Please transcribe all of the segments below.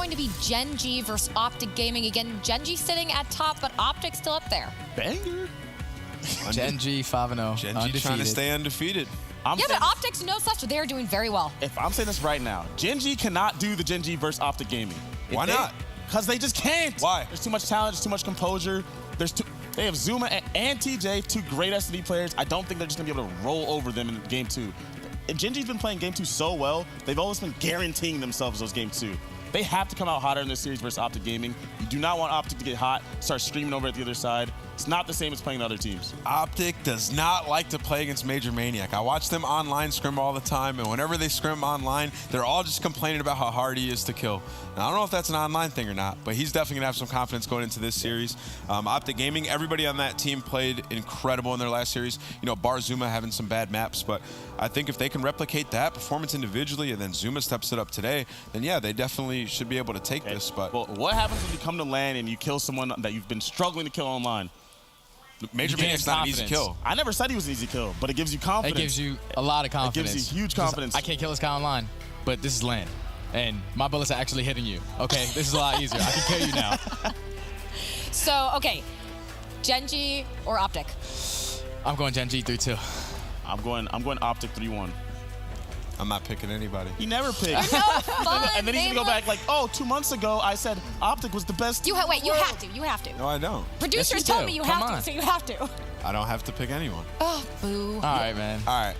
going to be Gen G versus Optic Gaming. Again, Gen G sitting at top, but Optic's still up there. Banger. Gen G 5-0. Gen G trying to stay undefeated. Yeah, but Optic's no such. They're doing very well. If I'm saying this right now, Gen G cannot do the Gen G versus Optic Gaming. Why not? Because they just can't. Why? There's too much talent, there's too much composure. They have Zuma and TJ, two great SD players. I don't think they're just gonna be able to roll over them in game 2. And Gen G's been playing game 2 so well, they've always been guaranteeing themselves those game 2. They have to come out hotter in this series versus Optic Gaming. You do not want Optic to get hot, start streaming over at the other side. It's not the same as playing the other teams. Optic does not like to play against Major Maniac. I watch them online scrim all the time, and whenever they scrim online, they're all just complaining about how hard he is to kill. Now, I don't know if that's an online thing or not, but he's definitely gonna have some confidence going into this series. Optic Gaming, everybody on that team played incredible in their last series. You know, bar Zuma having some bad maps, but I think if they can replicate that performance individually and then Zuma steps it up today, then yeah, they definitely should be able to take this. But well, what happens when you come to LAN and you kill someone that you've been struggling to kill online? Major Maniac's not an easy kill. I never said he was an easy kill, but it gives you confidence. It gives you a lot of confidence. It gives you huge confidence. I can't kill this guy online, but this is LAN. And my bullets are actually hitting you. Okay, this is a lot easier. I can kill you now. So, okay, Gen G or Optic? I'm going Gen G 3-2. I'm going Optic 3-1. I'm not picking anybody. He never picked. No fun. And then he's gonna go back like, oh, 2 months ago I said Optic was the best. Wait, you have to. You have to. No, I don't. Producers Yes, tell do. me you Come have on. to, so you have to. I don't have to pick anyone. Oh, boo. All right, man. All right.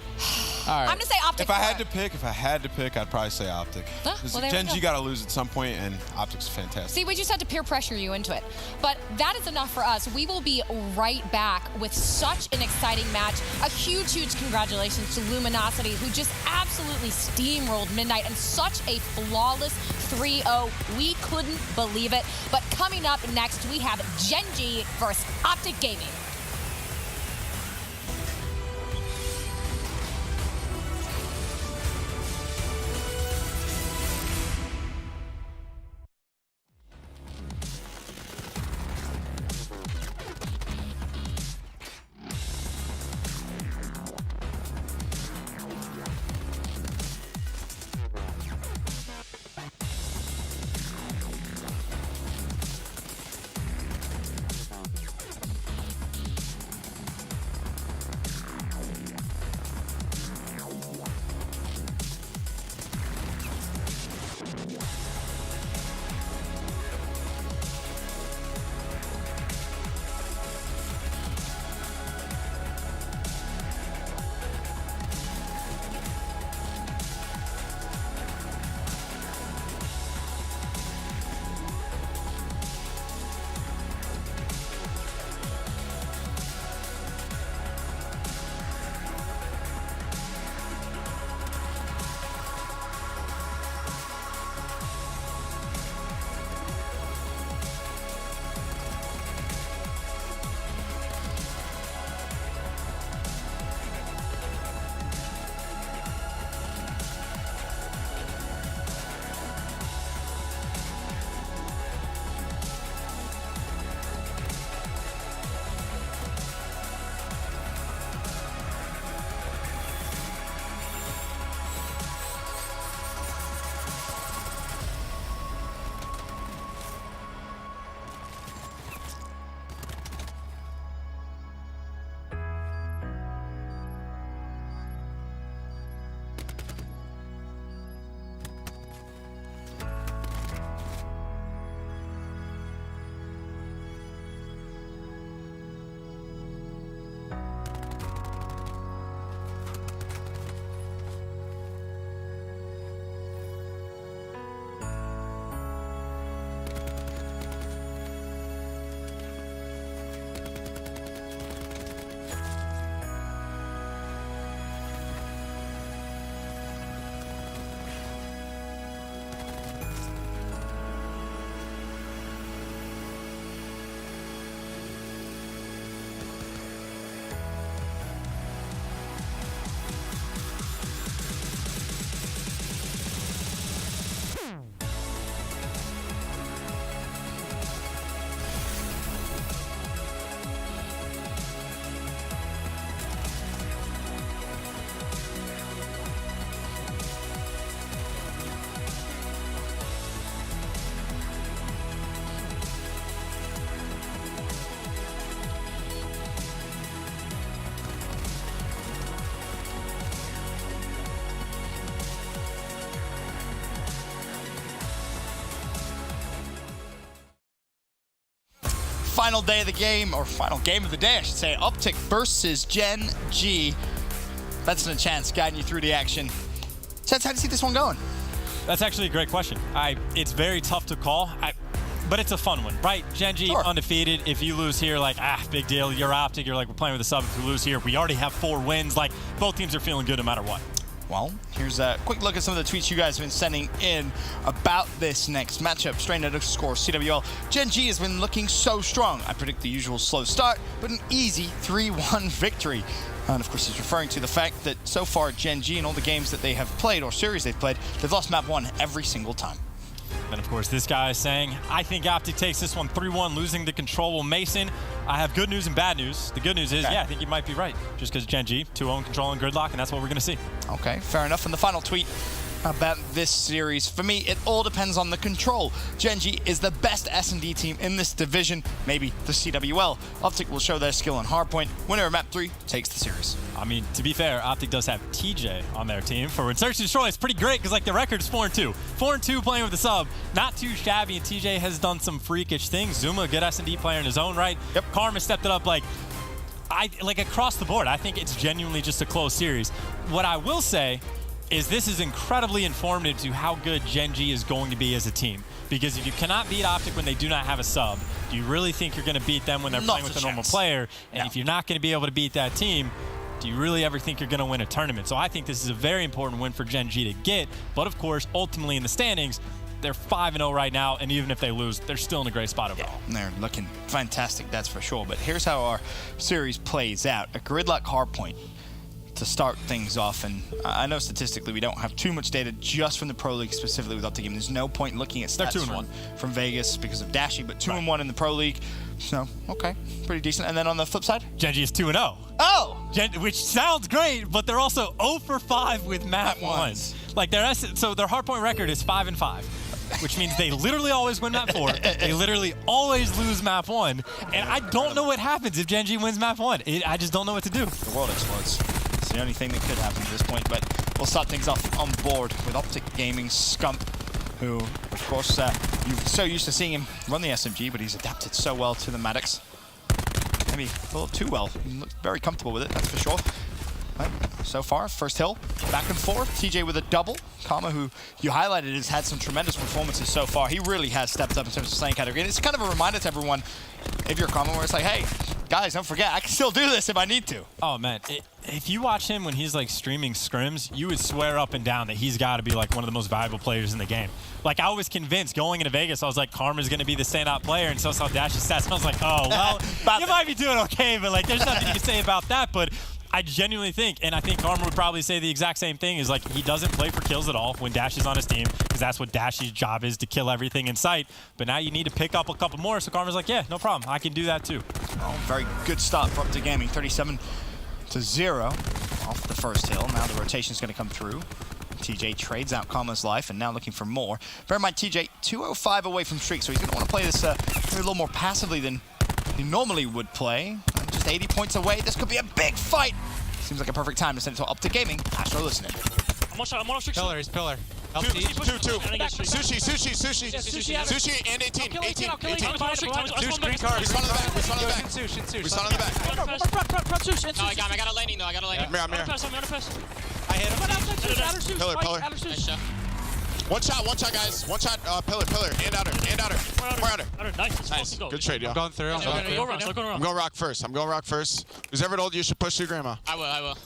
All right. I'm gonna say Optic. If I had to pick, I'd probably say Optic. Well, there we Gen go. G got to lose at some point, and Optic's fantastic. See, we just had to peer pressure you into it. But that is enough for us. We will be right back with such an exciting match. A huge, huge congratulations to Luminosity, who just absolutely steamrolled Midnight and such a flawless 3-0. We couldn't believe it. But coming up next, we have Gen G versus Optic Gaming. final day of the game, or final game of the day, I should say. Optic versus Gen G. Benson and Chance guiding you through the action. Chance, how do you see this one going? That's actually a great question. It's very tough to call, but it's a fun one, right? Gen G undefeated. If you lose here, like, big deal. You're Optic. You're like, we're playing with a sub. If we lose here, we already have 4 wins. Like, both teams are feeling good no matter what. Well, here's a quick look at some of the tweets you guys have been sending in about this next matchup. Strain_CWL. Gen G has been looking so strong. I predict the usual slow start, but an easy 3-1 victory. And of course, he's referring to the fact that so far Gen G in all the games that they have played, or series they've played, they've lost map 1 every single time. And of course, this guy is saying, I think Optic takes this one 3-1, losing the control. Well, Mason, I have good news and bad news. The good news is, yeah, I think you might be right. Just because Gen G, 2-0 control and gridlock, and that's what we're going to see. Okay, fair enough. And the final tweet about this series, for me, it all depends on the control. Gen G is the best S&D team in this division, maybe the CWL. Optic will show their skill on hardpoint. Winner of map 3 takes the series. I mean, to be fair, Optic does have TJ on their team for when Search and Destroy. It's pretty great because, like, the record is 4-2. 4-2 playing with the sub. Not too shabby, and TJ has done some freakish things. Zuma, a good S&D player in his own right. Yep. Karma stepped it up, like across the board. I think it's genuinely just a close series. What I will say is this is incredibly informative to how good Gen G is going to be as a team. Because if you cannot beat Optic when they do not have a sub, do you really think you're going to beat them when they're playing with a normal player? And if you're not going to be able to beat that team, do you really ever think you're going to win a tournament? So I think this is a very important win for Gen G to get. But of course, ultimately in the standings, they're 5-0 right now, and even if they lose, they're still in a great spot overall. They're looking fantastic, that's for sure. But here's how our series plays out. A gridlock hardpoint to start things off, and I know statistically we don't have too much data just from the Pro League specifically with Optic. There's no point looking at stats from Vegas because of Dashy, but 2-1 in the Pro League. So, okay, pretty decent. And then on the flip side? Gen G is 2-0. Oh! Which sounds great, but they're also 0-for-5 with map 1. Like, so their hardpoint record is 5-5. Which means they literally always win map 4. They literally always lose map 1. And I don't know what happens if Gen G wins map 1. I just don't know what to do. The world explodes. It's the only thing that could happen at this point. But we'll start things off on board with Optic Gaming Scump, who, of course, you're so used to seeing him run the SMG, but he's adapted so well to the Maddox. Maybe a little too well. He looks very comfortable with it, that's for sure. But so far, first hill, back and forth. TJ with a double. Karma, who you highlighted, has had some tremendous performances so far. He really has stepped up in terms of slaying category. And it's kind of a reminder to everyone, if you're Karma, where it's like, hey, guys, don't forget, I can still do this if I need to. Oh, man. If you watch him when he's, like, streaming scrims, you would swear up and down that he's got to be, like, one of the most valuable players in the game. Like, I was convinced going into Vegas, I was like, Karma's going to be the standout player, and so I saw Dash's stats, and I was like, oh, well, you might be doing okay, but, like, there's nothing you can say about that. But I genuinely think, and I think Karma would probably say the exact same thing, is like he doesn't play for kills at all when Dash is on his team, because that's what Dash's job is, to kill everything in sight. But now you need to pick up a couple more, so Karma's like, yeah, no problem, I can do that too. Oh, very good start for Optic Gaming, 37-0 off the first hill. Now the rotation is going to come through. TJ trades out Karma's life and now looking for more. Bear in mind, TJ 205 away from streak, so he's going to want to play this a little more passively than he normally would play. Just 80 points away. This could be a big fight. Seems like a perfect time to send it to Optic Gaming. Astro listening. I'm on streak. Pillar, he's pillar. Two. Sushi and 18. Two screen cards. We spawn on the back. We spawn on the back. No, I got a landing though. I I'm here. I hit him. Pillar. Nice shot. One shot, guys. One shot, pillar, and outer. More outer. Nice. Good trade, yo. I'm going through. I'm going rock first. Who's ever told you should push through Grandma? I will. Alright,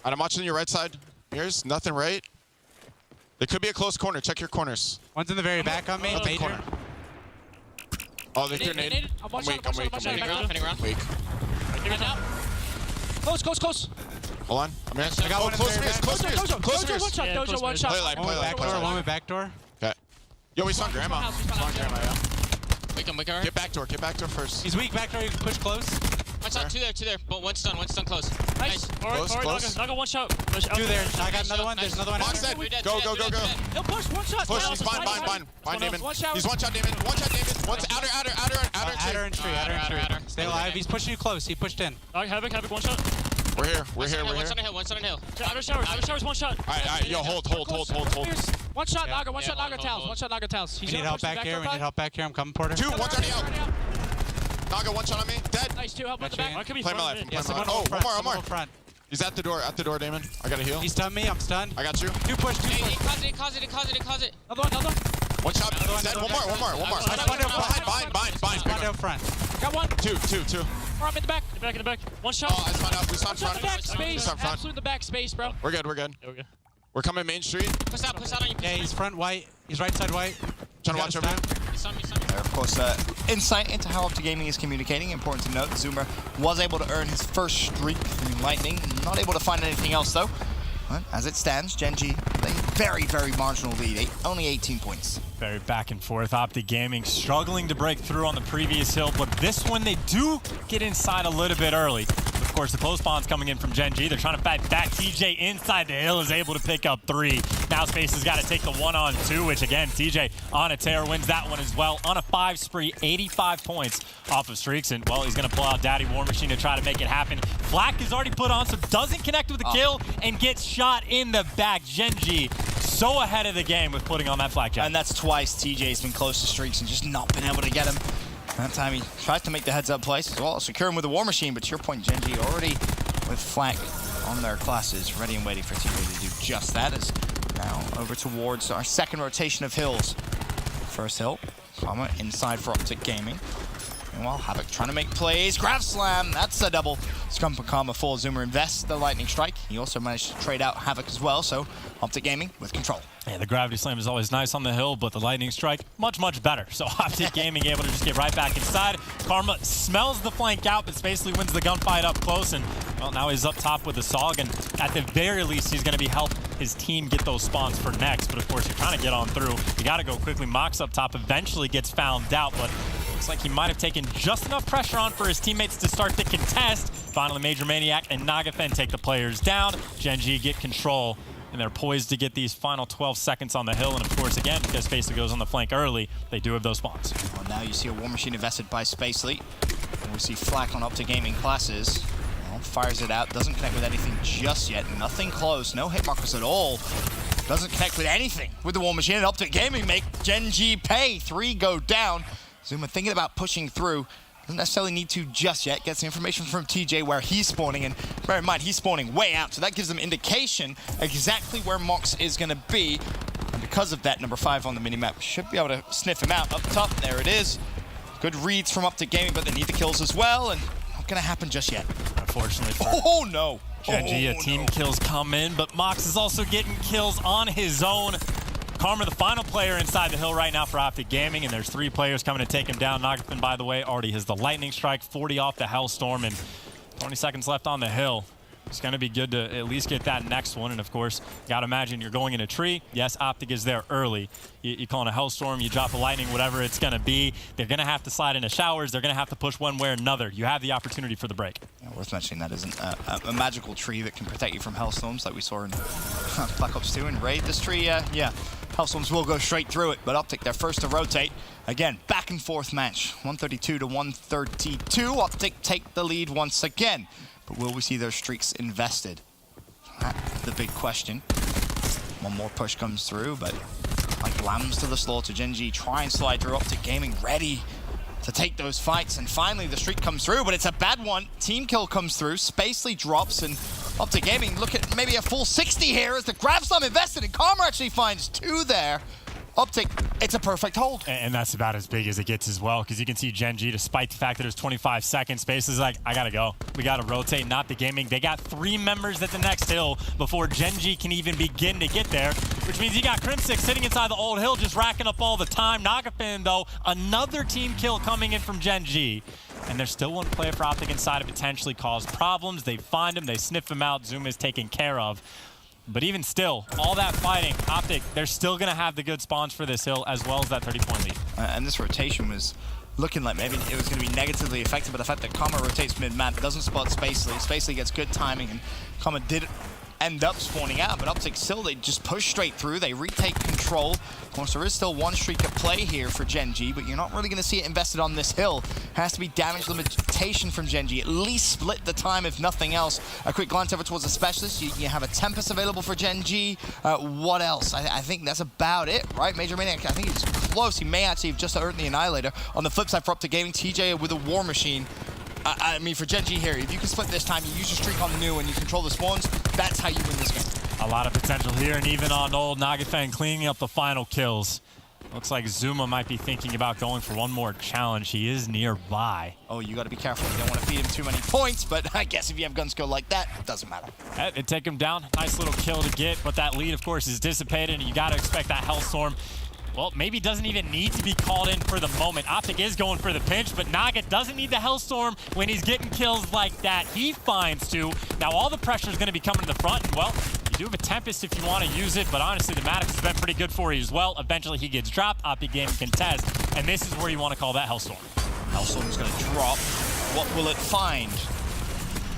I'm watching your right side. Here's nothing right. It could be a close corner. Check your corners. One's in the very back on me. Nothing corner. Oh, they're grenade. I'm weak. Close. Hold on. I'm here. I got one close to me. Dojo one shot. Play light. Back door. Okay. Yo, we spawned Grandma. Yeah. Wake him. Get back door first. He's weak. Back door. You can push close. One shot, two there. But one's done close. Nice. Close. Naga one shot. Two there. I got another one. There's another one. Box dead. Go. He'll push. One shot. Push. He's bind. Bind Damon. He's one shot Damon. One's outer and tree. Stay alive. He's pushing you close. He pushed in. Havoc, one shot. We're here. One shot on hill. Outer showers, one shot. Alright, yo, hold. One shot Naga, Naga towels. We need help back here. I'm coming, Porter. One's already out. Naga, one shot on me. Dead. Nice, 2. Help on the back. One could be Play my thrown life. in. I'm playing my life. Oh, one more. Front. He's at the door, Damon. I got a heal. He stunned me. I'm stunned. I got you. 2 push. 2 Hey, push. he caused it. Another one. One shot. one, Dead. another One more. One down front. Bind. One down front. Got one. Two. Arm in the back. In the back. One shot. Oh, I spawned up. We spawned One shot in the front. back space. Stop front. Absolute in the back space, bro. We're good. There we go. We're coming Main Street. Push out on you. Yeah, he's front white. He's right side white. Trying to watch over. He's on me. There, of course, insight into how Optic Gaming is communicating. Important to note, Zoomer was able to earn his first streak through Lightning. Not able to find anything else, though. But as it stands, Gen G, a very, very marginal lead. Only 18 points. Very back and forth. Optic Gaming struggling to break through on the previous hill, but this one they do get inside a little bit early. Of course, the close spawn's coming in from Gen G. They're trying to fight back. TJ inside the hill is able to pick up 3. Now Space has got to take the 1-on-2, which again, TJ on a tear wins that one as well. On a 5 spree, 85 points off of streaks. And, well, he's going to pull out Daddy War Machine to try to make it happen. Flak is already put on, so doesn't connect with the kill and gets shot in the back. Gen G so ahead of the game with putting on that flak jack. And that's twice TJ's been close to streaks and just not been able to get him. That time he tries to make the heads-up place as well, secure him with a War Machine, but to your point, Gen G already with flak on their classes, ready and waiting for TJ to do just that. Is now over towards our second rotation of hills. First hill, Kama inside for Optic Gaming. Meanwhile, Havoc trying to make plays. Grav Slam, that's a double. Scump and Kama full. Zoomer invests the Lightning Strike. He also managed to trade out Havoc as well, so Optic Gaming with control. Yeah, the Gravity Slam is always nice on the hill, but the Lightning Strike, much, much better. So Optic Gaming able to just get right back inside. Karma smells the flank out, but basically wins the gunfight up close, and, well, now he's up top with the SOG, and at the very least, he's going to be help his team get those spawns for next. But, of course, you're trying to get on through. You got to go quickly. Mox up top eventually gets found out, but looks like he might have taken just enough pressure on for his teammates to start the contest. Finally, Major Maniac and Nagafen take the players down. Gen G get control, and they're poised to get these final 12 seconds on the hill. And of course, again, because Spacely goes on the flank early, they do have those spawns. Well, now you see a War Machine invested by Spacely. And we see Flak on Optic Gaming classes. Well, fires it out, doesn't connect with anything just yet. Nothing close, no hit markers at all. Doesn't connect with anything with the War Machine. And Optic Gaming make Gen G pay. 3 go down. Zuma thinking about pushing through. Doesn't necessarily need to just yet. Gets the information from TJ where he's spawning, and bear in mind, he's spawning way out, so that gives them indication exactly where Mox is going to be. And because of that, number 5 on the minimap should be able to sniff him out. Up top, there it is. Good reads from Optic Gaming, but they need the kills as well, and not going to happen just yet. Unfortunately for Oh, no. Gen G, team kills come in, but Mox is also getting kills on his own. Karma, the final player inside the hill right now for Optic Gaming, and there's 3 players coming to take him down. Nagafen, by the way, already has the Lightning Strike, 40 off the Hellstorm, and 20 seconds left on the hill. It's going to be good to at least get that next one, and of course, you got to imagine you're going in a tree. Yes, Optic is there early. You call it a Hellstorm, you drop a Lightning, whatever it's going to be. They're going to have to slide into showers. They're going to have to push one way or another. You have the opportunity for the break. Yeah, worth mentioning that isn't a magical tree that can protect you from Hellstorms like we saw in Black Ops 2 and Raid. This tree, yeah, Hellstorms will go straight through it, but Optic, they're first to rotate. Again, back and forth match, 132 to 132. Optic take the lead once again, but will we see those streaks invested? That's the big question. One more push comes through, but like lambs to the slaughter, Gen G try and slide through. Optic Gaming ready to take those fights, and finally the streak comes through, but it's a bad one. Team kill comes through, Spacely drops, and Optic Gaming look at maybe a full 60 here as the Grav Slam invested, and Karma actually finds 2 there. Optic, it's a perfect hold. And that's about as big as it gets as well, because you can see Gen G, despite the fact that there's 25 seconds, Space is like, I gotta go. We gotta rotate, not the gaming. They got 3 members at the next hill before Gen G can even begin to get there, which means you got Crimsix sitting inside the old hill, just racking up all the time. Nagafen, though, another team kill coming in from Gen G. And there's still one player for Optic inside to potentially cause problems. They find him, they sniff him out, Zoom is taken care of. But even still, all that fighting, Optic, they're still going to have the good spawns for this hill as well as that 30-point lead. And this rotation was looking like maybe it was going to be negatively affected by the fact that Karma rotates mid-map, doesn't spot Spacely. Spacely gets good timing, and Karma did end up spawning out, but Optic still, they just push straight through. They retake control. Of course, there is still one streak at play here for Gen G, but you're not really going to see it invested on this hill. Has to be damage limitation from Gen G. At least split the time, if nothing else. A quick glance over towards the specialist. You have a Tempest available for Gen G. What else? I think that's about it, right? Major Maniac, I think he's close. He may actually have just earned the Annihilator. On the flip side for Optic Gaming, TJ with a War Machine. I mean, for Gen G here, if you can split this time, you use your streak on new and you control the spawns, that's how you win this game. A lot of potential here, and even on old Nagafeng cleaning up the final kills. Looks like Zuma might be thinking about going for one more challenge. He is nearby. Oh, you got to be careful. You don't want to feed him too many points, but I guess if you have gun skill like that, it doesn't matter. It'd take him down. Nice little kill to get, but that lead, of course, is dissipated, and you got to expect that Hellstorm. Well, maybe doesn't even need to be called in for the moment. Optic is going for the pinch, but Naga doesn't need the Hellstorm when he's getting kills like that. He finds two. Now all the pressure is going to be coming to the front, and well, you do have a Tempest if you want to use it, but honestly, the Maddox has been pretty good for you as well. Eventually he gets dropped, Optic Gaming contest, and this is where you want to call that Hellstorm. Hellstorm's going to drop. What will it find?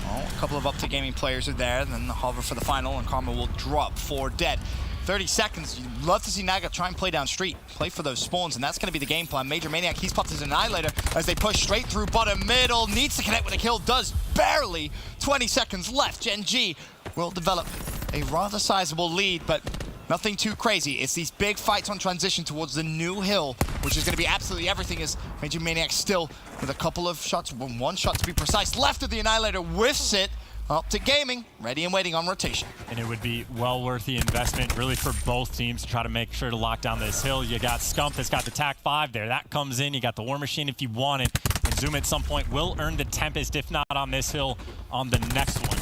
Well, a couple of Optic Gaming players are there, and then the hover for the final, and Karma will drop 4 dead. 30 seconds. You'd love to see Naga try and play down street, play for those spawns, and that's going to be the game plan. Major Maniac, he's popped his Annihilator as they push straight through bottom middle. Needs to connect with a kill, does barely. 20 seconds left. Gen G will develop a rather sizable lead, but nothing too crazy. It's these big fights on transition towards the new hill, which is going to be absolutely everything, as Major Maniac still with a couple of shots, one shot to be precise, left of the Annihilator, whiffs it. Optic Gaming, ready and waiting on rotation. And it would be well worth the investment, really, for both teams to try to make sure to lock down this hill. You got Scump that's got the TAC 5 there. That comes in. You got the War Machine if you want it. And Zoom at some point will earn the Tempest, if not on this hill, on the next one.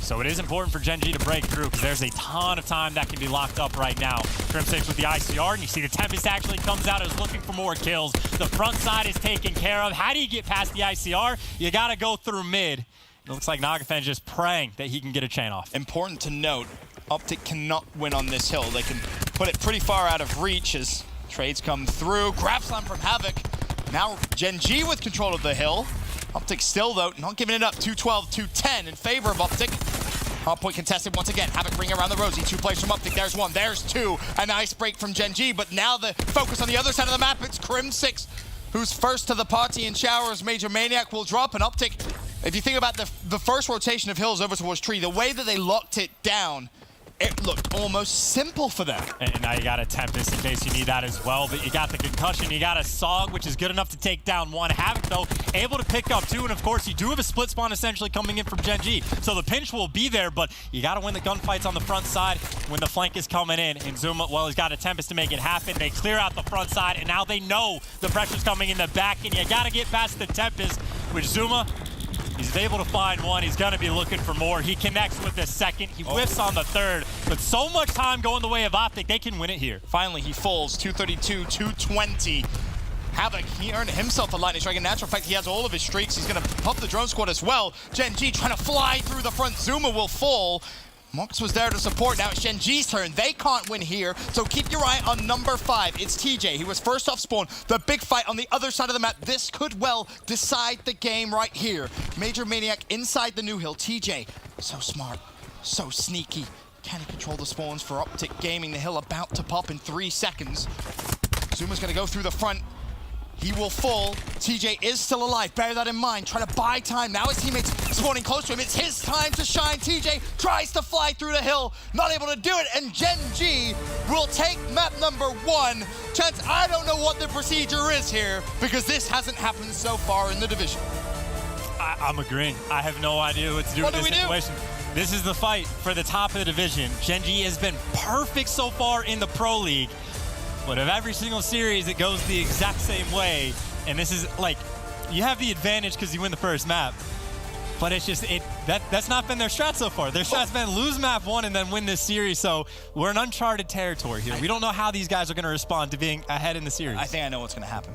So it is important for Gen G to break through, because there's a ton of time that can be locked up right now. Crimsafe with the ICR, and you see the Tempest actually comes out as looking for more kills. The front side is taken care of. How do you get past the ICR? You got to go through mid. It looks like Nagafeng just praying that he can get a chain off. Important to note, Optic cannot win on this hill. They can put it pretty far out of reach as trades come through. Grab slam from Havoc. Now Gen G with control of the hill. Optic still, though, not giving it up. 2-12, 2-10 in favor of Optic. Hardpoint contested once again. Havoc ring around the Rosie. 2 players from Optic. There's 1. There's 2. A nice break from Gen G, but now the focus on the other side of the map. It's Crim6, who's first to the party in showers. Major Maniac will drop, and Optic, if you think about the first rotation of hills over towards tree, the way that they locked it down, it looked almost simple for them. And now you got a Tempest in case you need that as well, but you got the concussion, you got a Sog, which is good enough to take down 1. Havoc, though, able to pick up 2, and of course, you do have a split spawn essentially coming in from Gen G, so the pinch will be there, but you got to win the gunfights on the front side when the flank is coming in, and Zuma, well, he's got a Tempest to make it happen. They clear out the front side, and now they know the pressure's coming in the back, and you got to get past the Tempest, which Zuma, he's able to find 1. He's going to be looking for more. He connects with the 2nd. He whiffs on the 3rd. But so much time going the way of Optic, they can win it here. Finally, he falls. 232, 220. Havoc, he earned himself a lightning strike. In natural fact, he has all of his streaks. He's going to pop the drone squad as well. Gen G trying to fly through the front. Zuma will fall. Mox was there to support. Now it's Gen G's turn. They can't win here, so keep your eye on number 5. It's TJ. He was first off spawn. The big fight on the other side of the map. This could well decide the game right here. Major Maniac inside the new hill. TJ, so smart, so sneaky. Can he control the spawns for Optic Gaming? The hill about to pop in 3 seconds. Zuma's going to go through the front. He will fall. TJ is still alive. Bear that in mind. Trying to buy time. Now his teammates spawning close to him. It's his time to shine. TJ tries to fly through the hill. Not able to do it. And Gen G will take map number 1. Chance, I don't know what the procedure is here, because this hasn't happened so far in the division. I'm agreeing. I have no idea what to do with this situation. This is the fight for the top of the division. Gen G has been perfect so far in the Pro League. But of every single series, it goes the exact same way. And this is like, you have the advantage because you win the first map. But it's just, that's not been their strat so far. Their strat's been lose map 1 and then win this series. So we're in uncharted territory here. We don't know how these guys are going to respond to being ahead in the series. I think I know what's going to happen.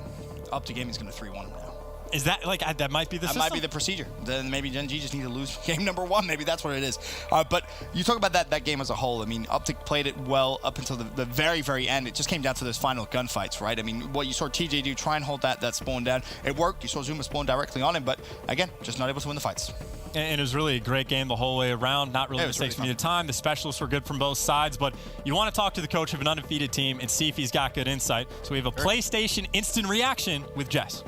Optic Gaming is going to 3-1 now. Is that like that might be the That system? might be the procedure. Then maybe Gen G just need to lose game number 1. Maybe that's what it is. But you talk about that game as a whole. I mean, Optic played it well up until the very, very end. It just came down to those final gunfights, right? I mean, what you saw TJ do, try and hold that spawn down. It worked. You saw Zuma spawn directly on him, but again, just not able to win the fights. And it was really a great game the whole way around. Not really mistakes from either time. The specialists were good from both sides, but you want to talk to the coach of an undefeated team and see if he's got good insight. So we have a PlayStation instant reaction with Jess.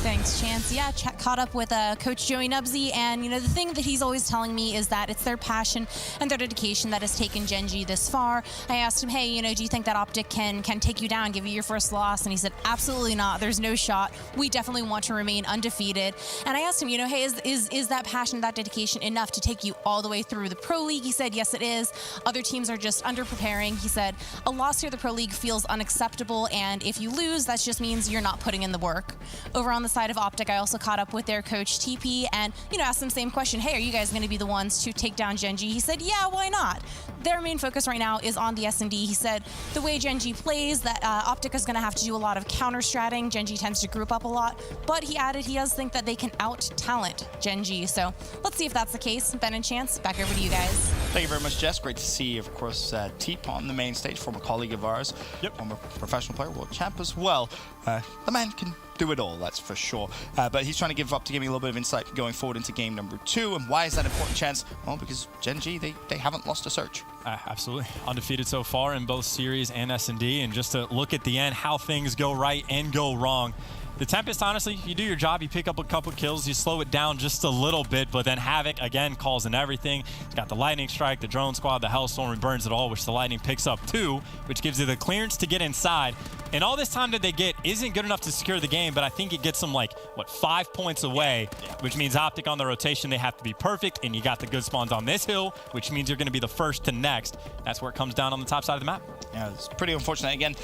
Thanks, Chance. Yeah, caught up with Coach Joey Nubsy, and the thing that he's always telling me is that it's their passion and their dedication that has taken Gen G this far. I asked him, hey, do you think that Optic can take you down, give you your first loss? And he said, absolutely not. There's no shot. We definitely want to remain undefeated. And I asked him, hey, is that passion, that dedication enough to take you all the way through the Pro League? He said, yes, it is. Other teams are just under-preparing. He said, a loss here at the Pro League feels unacceptable, and if you lose, that just means you're not putting in the work. Over on the side of Optic, I also caught up with their coach TP and asked them the same question. Hey, are you guys going to be the ones to take down Gen G? He said, yeah, why not? Their main focus right now is on the S&D. He said the way Gen G plays, that Optic is going to have to do a lot of counter-stratting. Gen G tends to group up a lot, but he added he does think that they can out-talent Gen G. So let's see if that's the case. Ben and Chance, back over to you guys. Thank you very much, Jess. Great to see, of course, Teep on the main stage, former colleague of ours, former professional player, world champ as well. The man can do it all, that's for sure. But he's trying to give Optic a little bit of insight going forward into game number 2. And why is that important, Chance? Well, because Gen G, they haven't lost a search. Absolutely. Undefeated so far in both series and S&D. And just to look at the end, how things go right and go wrong. The Tempest, honestly, you do your job, you pick up a couple kills, you slow it down just a little bit, but then Havoc, again, calls in everything. He's got the Lightning Strike, the Drone Squad, the Hellstorm, and burns it all, which the Lightning picks up 2, which gives you the clearance to get inside. And all this time that they get isn't good enough to secure the game, but I think it gets them, 5 points away, which means Optic on the rotation, they have to be perfect, and you got the good spawns on this hill, which means you're going to be the first to next. That's where it comes down on the top side of the map. Yeah, it's pretty unfortunate. Again,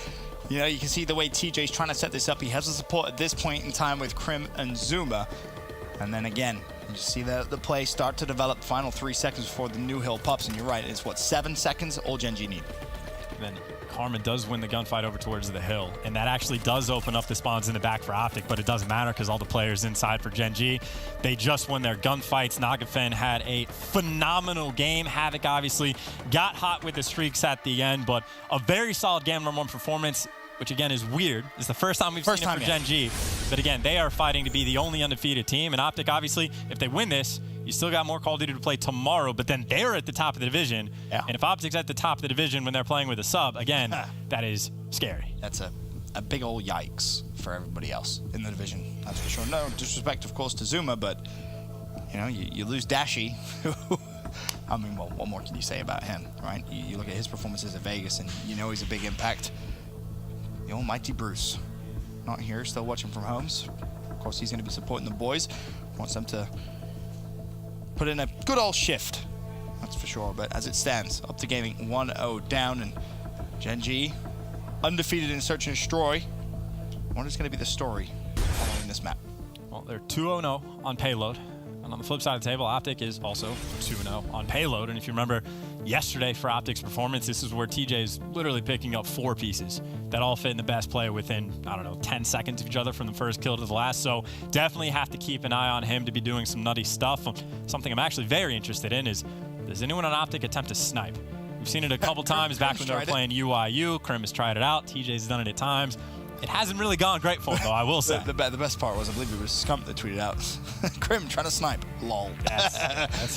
you can see the way TJ's trying to set this up. He has the support at this point in time with Krim and Zuma. And then again, you see the play start to develop. Final 3 seconds before the new hill pops. And you're right, it's 7 seconds all Gen G need. Then Karma does win the gunfight over towards the hill, and that actually does open up the spawns in the back for Optic, but it doesn't matter because all the players inside for Gen G, they just won their gunfights. Nagafen had a phenomenal game. Havoc obviously got hot with the streaks at the end, but a very solid game number 1 performance, which again is weird. It's the first time we've seen it for Gen G, but again, they are fighting to be the only undefeated team, and Optic obviously, if they win this, you still got more Call of Duty to play tomorrow, but then they're at the top of the division. Yeah. And if Optic's at the top of the division when they're playing with a sub, again, that is scary. That's a big old yikes for everybody else in the division, that's for sure. No disrespect, of course, to Zuma, but, you lose Dashi. I mean, well, what more can you say about him, right? You look at his performances at Vegas, and he's a big impact. The almighty Bruce, not here, still watching from homes. Of course, he's going to be supporting the boys. Wants them to put in a good old shift, that's for sure. But as it stands, Optic Gaming 1-0 down, and Gen G undefeated in Search and Destroy. What is going to be the story following this map? Well, they're 2-0 on payload. And on the flip side of the table, Optic is also 2-0 on payload. And if you remember yesterday for Optic's performance, this is where TJ is literally picking up 4 pieces that all fit in the best play within, 10 seconds of each other from the first kill to the last. So definitely have to keep an eye on him to be doing some nutty stuff. Something I'm actually very interested in is, does anyone on Optic attempt to snipe? We've seen it a couple times back when they were playing UIU. Krim has tried it out. TJ's done it at times. It hasn't really gone great for him, though, I will say. The best part was, I believe it was Scump that tweeted out, Krim trying to snipe. Lol.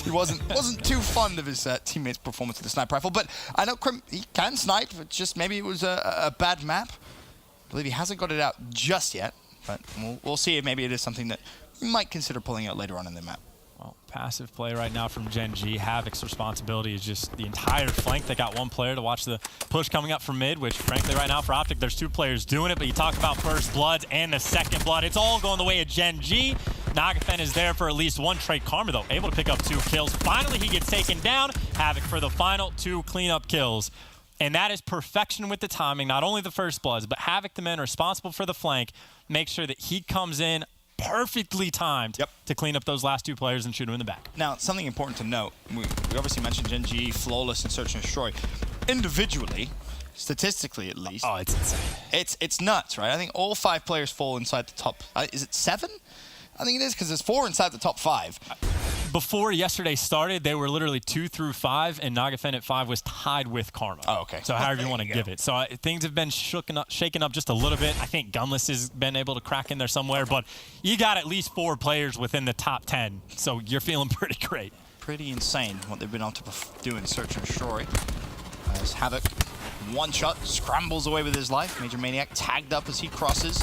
He wasn't too fond of his teammates' performance with the sniper rifle, but I know Krim, he can snipe. It's just maybe it was a bad map. I believe he hasn't got it out just yet, but we'll see if maybe it is something that you might consider pulling out later on in the map. Well, passive play right now from Gen G. Havoc's responsibility is just the entire flank. They got 1 player to watch the push coming up from mid, which frankly right now for Optic, there's 2 players doing it, but you talk about first bloods and the second blood. It's all going the way of Gen G. Nagafen is there for at least 1 trade. Karma, though, able to pick up 2 kills. Finally, he gets taken down. Havoc for the final 2 cleanup kills. And that is perfection with the timing, not only the first bloods, but Havoc, the man responsible for the flank, make sure that he comes in perfectly timed to clean up those last 2 players and shoot them in the back. Now, something important to note, we obviously mentioned Gen G, flawless in Search and Destroy. Individually, statistically at least. Oh, it's insane. It's nuts, right? I think all 5 players fall inside the top. Is it 7? I think it is, because there's 4 inside the top 5. Before yesterday started, they were literally 2 through 5, and Nagafen at 5 was tied with Karma. Oh, okay. So however you want to give it. So things have been shaken up just a little bit. I think Gunless has been able to crack in there somewhere, but you got at least 4 players within the top 10, so you're feeling pretty great. Pretty insane what they've been able to do in Search and Destroy. As Havoc, one shot, scrambles away with his life. Major Maniac tagged up as he crosses.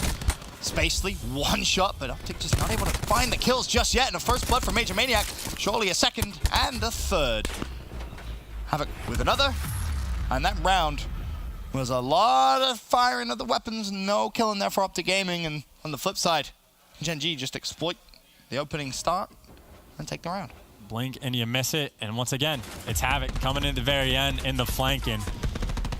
Spacely, one shot, but Optic just not able to find the kills just yet. And a first blood for Major Maniac, surely a second and a third. Havoc with another, and that round was a lot of firing of the weapons, no killing there for Optic Gaming. And on the flip side, Gen G just exploit the opening start and take the round. Blink and you miss it, and once again, it's Havoc coming in the very end in the flanking.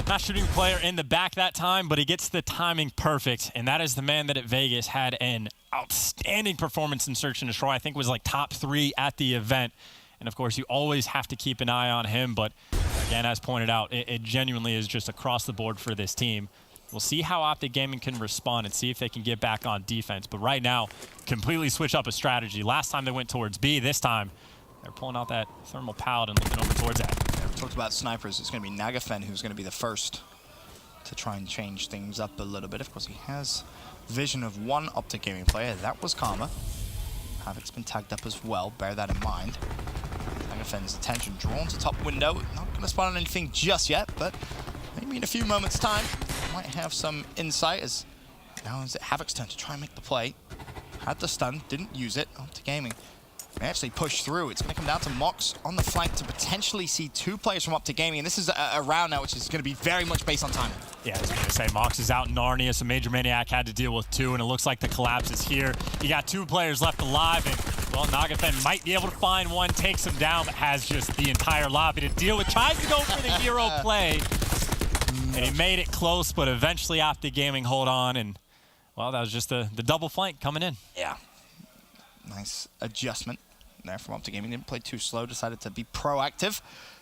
Not shooting player in the back that time, but he gets the timing perfect, and that is the man that at Vegas had an outstanding performance in Search and Destroy. I think was like top 3 at the event, and of course you always have to keep an eye on him, but again, as pointed out, it genuinely is just across the board for this team. We'll see how Optic Gaming can respond and see if they can get back on defense, but right now, completely switch up a strategy. Last time they went towards B, this time they're pulling out that thermal paladin and looking over towards that. We talked about snipers. It's going to be Nagafen who's going to be the first to try and change things up a little bit. Of course, he has vision of one Optic Gaming player. That was Karma. Havoc's been tagged up as well. Bear that in mind. Nagafen's attention drawn to top window. Not going to spawn on anything just yet, but maybe in a few moments' time, might have some insight. As now is it Havoc's turn to try and make the play. Had the stun, didn't use it. Optic Gaming may actually push through. It's going to come down to Mox on the flank to potentially see 2 players from Optic Gaming. And this is a round now which is going to be very much based on timing. Yeah, I was going to say, Mox is out in Narnia, so Major Maniac had to deal with 2, and it looks like the collapse is here. You got 2 players left alive, and, well, Nagafen might be able to find one, takes him down, but has just the entire lobby to deal with. Tries to go for the hero play, and he made it close, but eventually Optic Gaming hold on, and, well, that was just the double flank coming in. Yeah. Nice adjustment there from Optic Gaming. Didn't play too slow, decided to be proactive,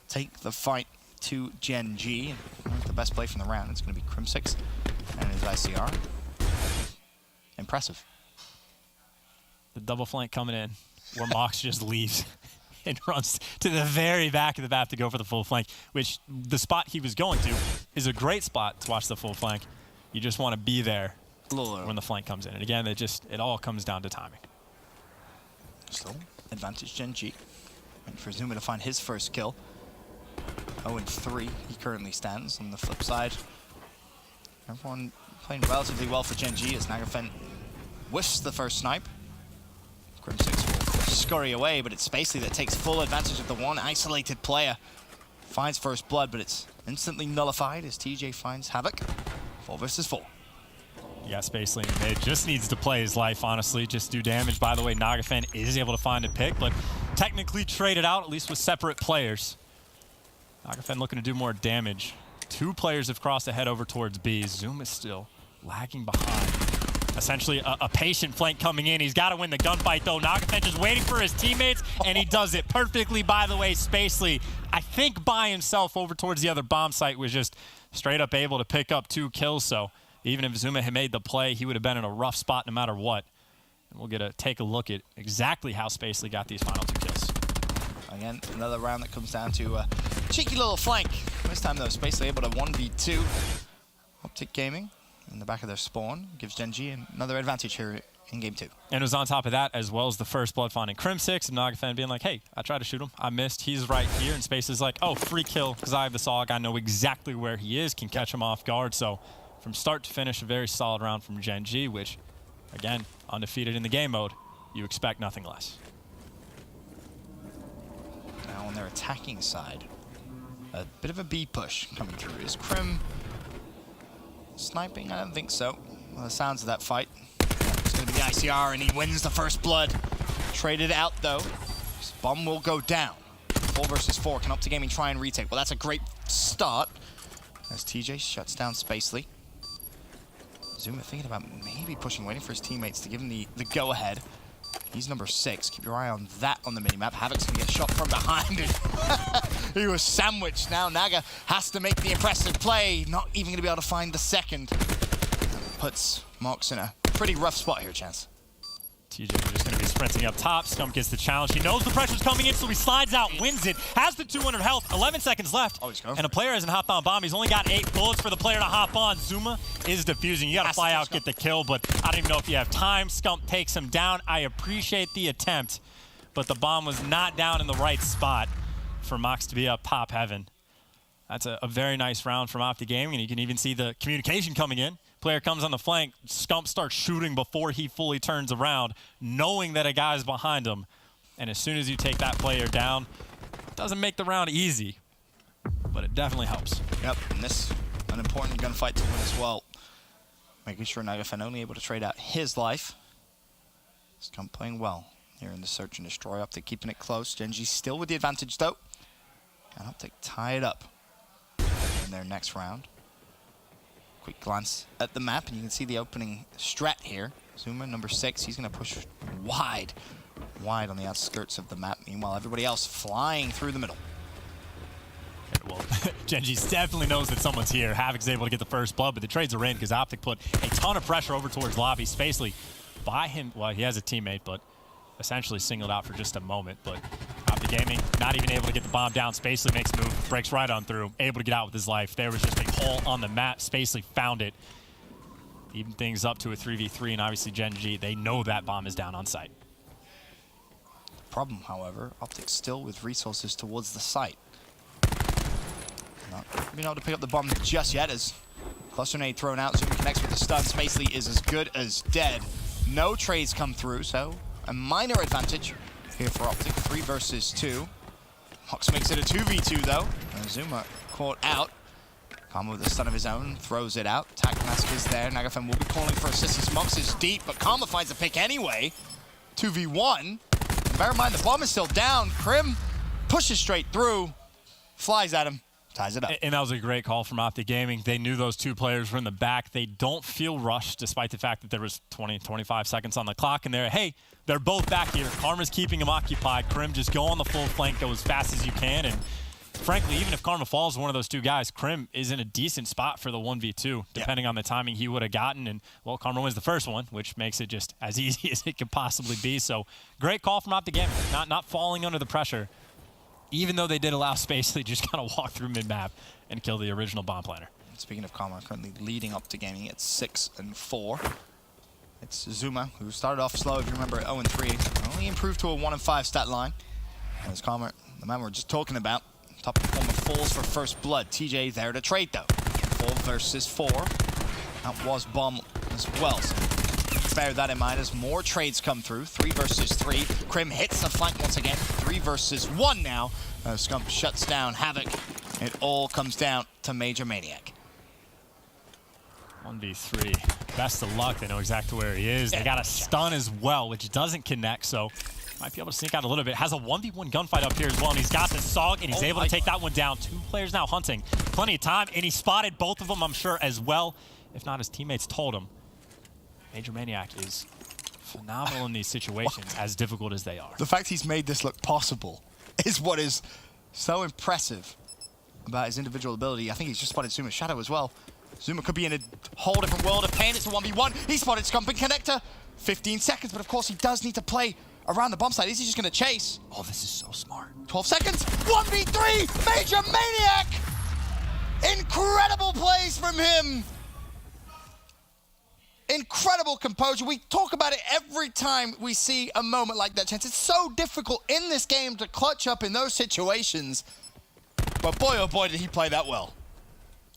take the fight to Gen G. And the best play from the round, it's going to be Crim6 and his ICR. Impressive. The double flank coming in, where Mox just leaves and runs to the very back of the map to go for the full flank, which the spot he was going to is a great spot to watch the full flank. You just want to be there when the flank comes in. And again, it all comes down to timing. Still, advantage Gen G. And for Zuma to find his first kill. 0-3 he currently stands. On the flip side, everyone playing relatively well for Gen G as Nagafen whiffs the first snipe. Crim6 will scurry away, but it's Spacely that takes full advantage of the one isolated player. Finds first blood, but it's instantly nullified as TJ finds Havoc. 4 versus 4. Yeah, Spacely in mid just needs to play his life, honestly. Just do damage. By the way, Nagafen is able to find a pick, but technically traded out, at least with separate players. Nagafen looking to do more damage. 2 players have crossed ahead over towards B. Zoom is still lagging behind. Essentially a patient flank coming in. He's got to win the gunfight, though. Nagafen just waiting for his teammates, and he does it perfectly. By the way, Spacely, I think by himself over towards the other bomb site, was just straight up able to pick up 2 kills, so even if Zuma had made the play, he would have been in a rough spot no matter what. And we'll take a look at exactly how Spacely got these final 2 kills. Again, another round that comes down to a cheeky little flank. This time, though, Spacely able to 1v2. Optic Gaming in the back of their spawn gives Gen G another advantage here in game 2. And it was on top of that, as well as the first blood finding Crim6 and Nagafen being like, hey, I tried to shoot him. I missed. He's right here. And Spacely's like, oh, free kill because I have the SOG. I know exactly where he is, can catch him off guard. So from start to finish, a very solid round from Gen G, which, again, undefeated in the game mode. You expect nothing less. Now on their attacking side, a bit of a B push coming through. Is Crim sniping? I don't think so. Well, the sounds of that fight. It's going to be the ICR, and he wins the first blood. Traded out, though. This bomb will go down. 4 versus 4. Can Optic Gaming try and retake? Well, that's a great start. As TJ shuts down Spacely. Zuma thinking about maybe pushing, waiting for his teammates to give him the go-ahead. He's number 6. Keep your eye on that on the minimap. Havoc's going to get shot from behind. He was sandwiched. Now Naga has to make the impressive play. Not even going to be able to find the second. Puts Mox in a pretty rough spot here, Chance. TJ just going to be sprinting up top. Scump gets the challenge. He knows the pressure's coming in, so he slides out, wins it, has the 200 health, 11 seconds left. Oh, he's going and a player hasn't hopped on bomb. He's only got 8 bullets for the player to hop on. Zuma is defusing. You got to fly out, get the kill, but I don't even know if you have time. Scump takes him down. I appreciate the attempt, but the bomb was not down in the right spot for Mox to be up top heaven. That's a very nice round from Optic Gaming, and you can even see the communication coming in. Player comes on the flank, Scump starts shooting before he fully turns around, knowing that a guy's behind him. And as soon as you take that player down, it doesn't make the round easy, but it definitely helps. Yep, and this an important gunfight to win as well. Making sure Nagafen only able to trade out his life. Scump playing well here in the search and destroy. Optic keeping it close. Genji still with the advantage though. And Optic tie it up in their next round. Quick glance at the map, and you can see the opening strat here. Zuma, number 6, he's going to push wide on the outskirts of the map. Meanwhile, everybody else flying through the middle. Well, Genji definitely knows that someone's here. Havoc's able to get the first blood, but the trades are in because Optic put a ton of pressure over towards Lobby. Spacely by him, well, he has a teammate, but essentially singled out for just a moment. But Optic Gaming not even able to get the bomb down. Spacely makes a move, breaks right on through, able to get out with his life. There was just a hole on the map. Spacely found it. Even things up to a 3v3, and obviously Genji, they know that bomb is down on site. Problem, however, Optic still with resources towards the site. Not being able to pick up the bomb just yet as cluster grenade thrown out. Zuma connects with the stun. Spacely is as good as dead. No trades come through, so a minor advantage here for Optic. 3 versus 2. Mox makes it a 2v2 though. And Zuma caught out. Karma with a stun of his own, throws it out. Tac Mask is there. Nagafen will be calling for assistance. Mox is deep, but Karma finds a pick anyway. 2v1. Bear in mind, the bomb is still down. Krim pushes straight through, flies at him, ties it up. And that was a great call from Optic Gaming. They knew those 2 players were in the back. They don't feel rushed, despite the fact that there was 20, 25 seconds on the clock. And hey, they're both back here. Karma's keeping him occupied. Krim, just go on the full flank, go as fast as you can. And frankly, even if Karma falls one of those 2 guys, Krim is in a decent spot for the 1v2, depending on the timing he would have gotten. And, well, Karma wins the first one, which makes it just as easy as it could possibly be. So, great call from Optic Gaming, not falling under the pressure, even though they did allow space. They just kind of walk through mid-map and kill the original bomb planner. Speaking of Karma, currently leading Optic Gaming at 6-4. It's Zuma, who started off slow, if you remember, at 0-3. Only improved to a 1-5 stat line. As Karma, the man we're just talking about, top performer falls for first blood. TJ there to trade though. 4 versus 4. That was bomb as well. So bear that in mind as more trades come through. 3 versus 3. Krim hits the flank once again. 3 versus 1 now. Scump shuts down Havoc. It all comes down to Major Maniac. 1v3. Best of luck. They know exactly where he is. They got a stun as well, which doesn't connect, so might be able to sneak out a little bit. Has a 1v1 gunfight up here as well, and he's got the Sog, and he's able to take that one down. 2 players now hunting. Plenty of time, and he spotted both of them, I'm sure, as well. If not, his teammates told him. Major Maniac is phenomenal in these situations, as difficult as they are. The fact he's made this look possible is what is so impressive about his individual ability. I think he's just spotted Zuma's shadow as well. Zuma could be in a whole different world of pain. It's a 1v1. He spotted Scump and Connector. 15 seconds, but of course he does need to play around the bomb site. Is he just going to chase? Oh, this is so smart. 12 seconds. 1v3. Major Maniac. Incredible plays from him. Incredible composure. We talk about it every time we see a moment like that, Chance. It's so difficult in this game to clutch up in those situations. But boy, oh boy, did he play that well.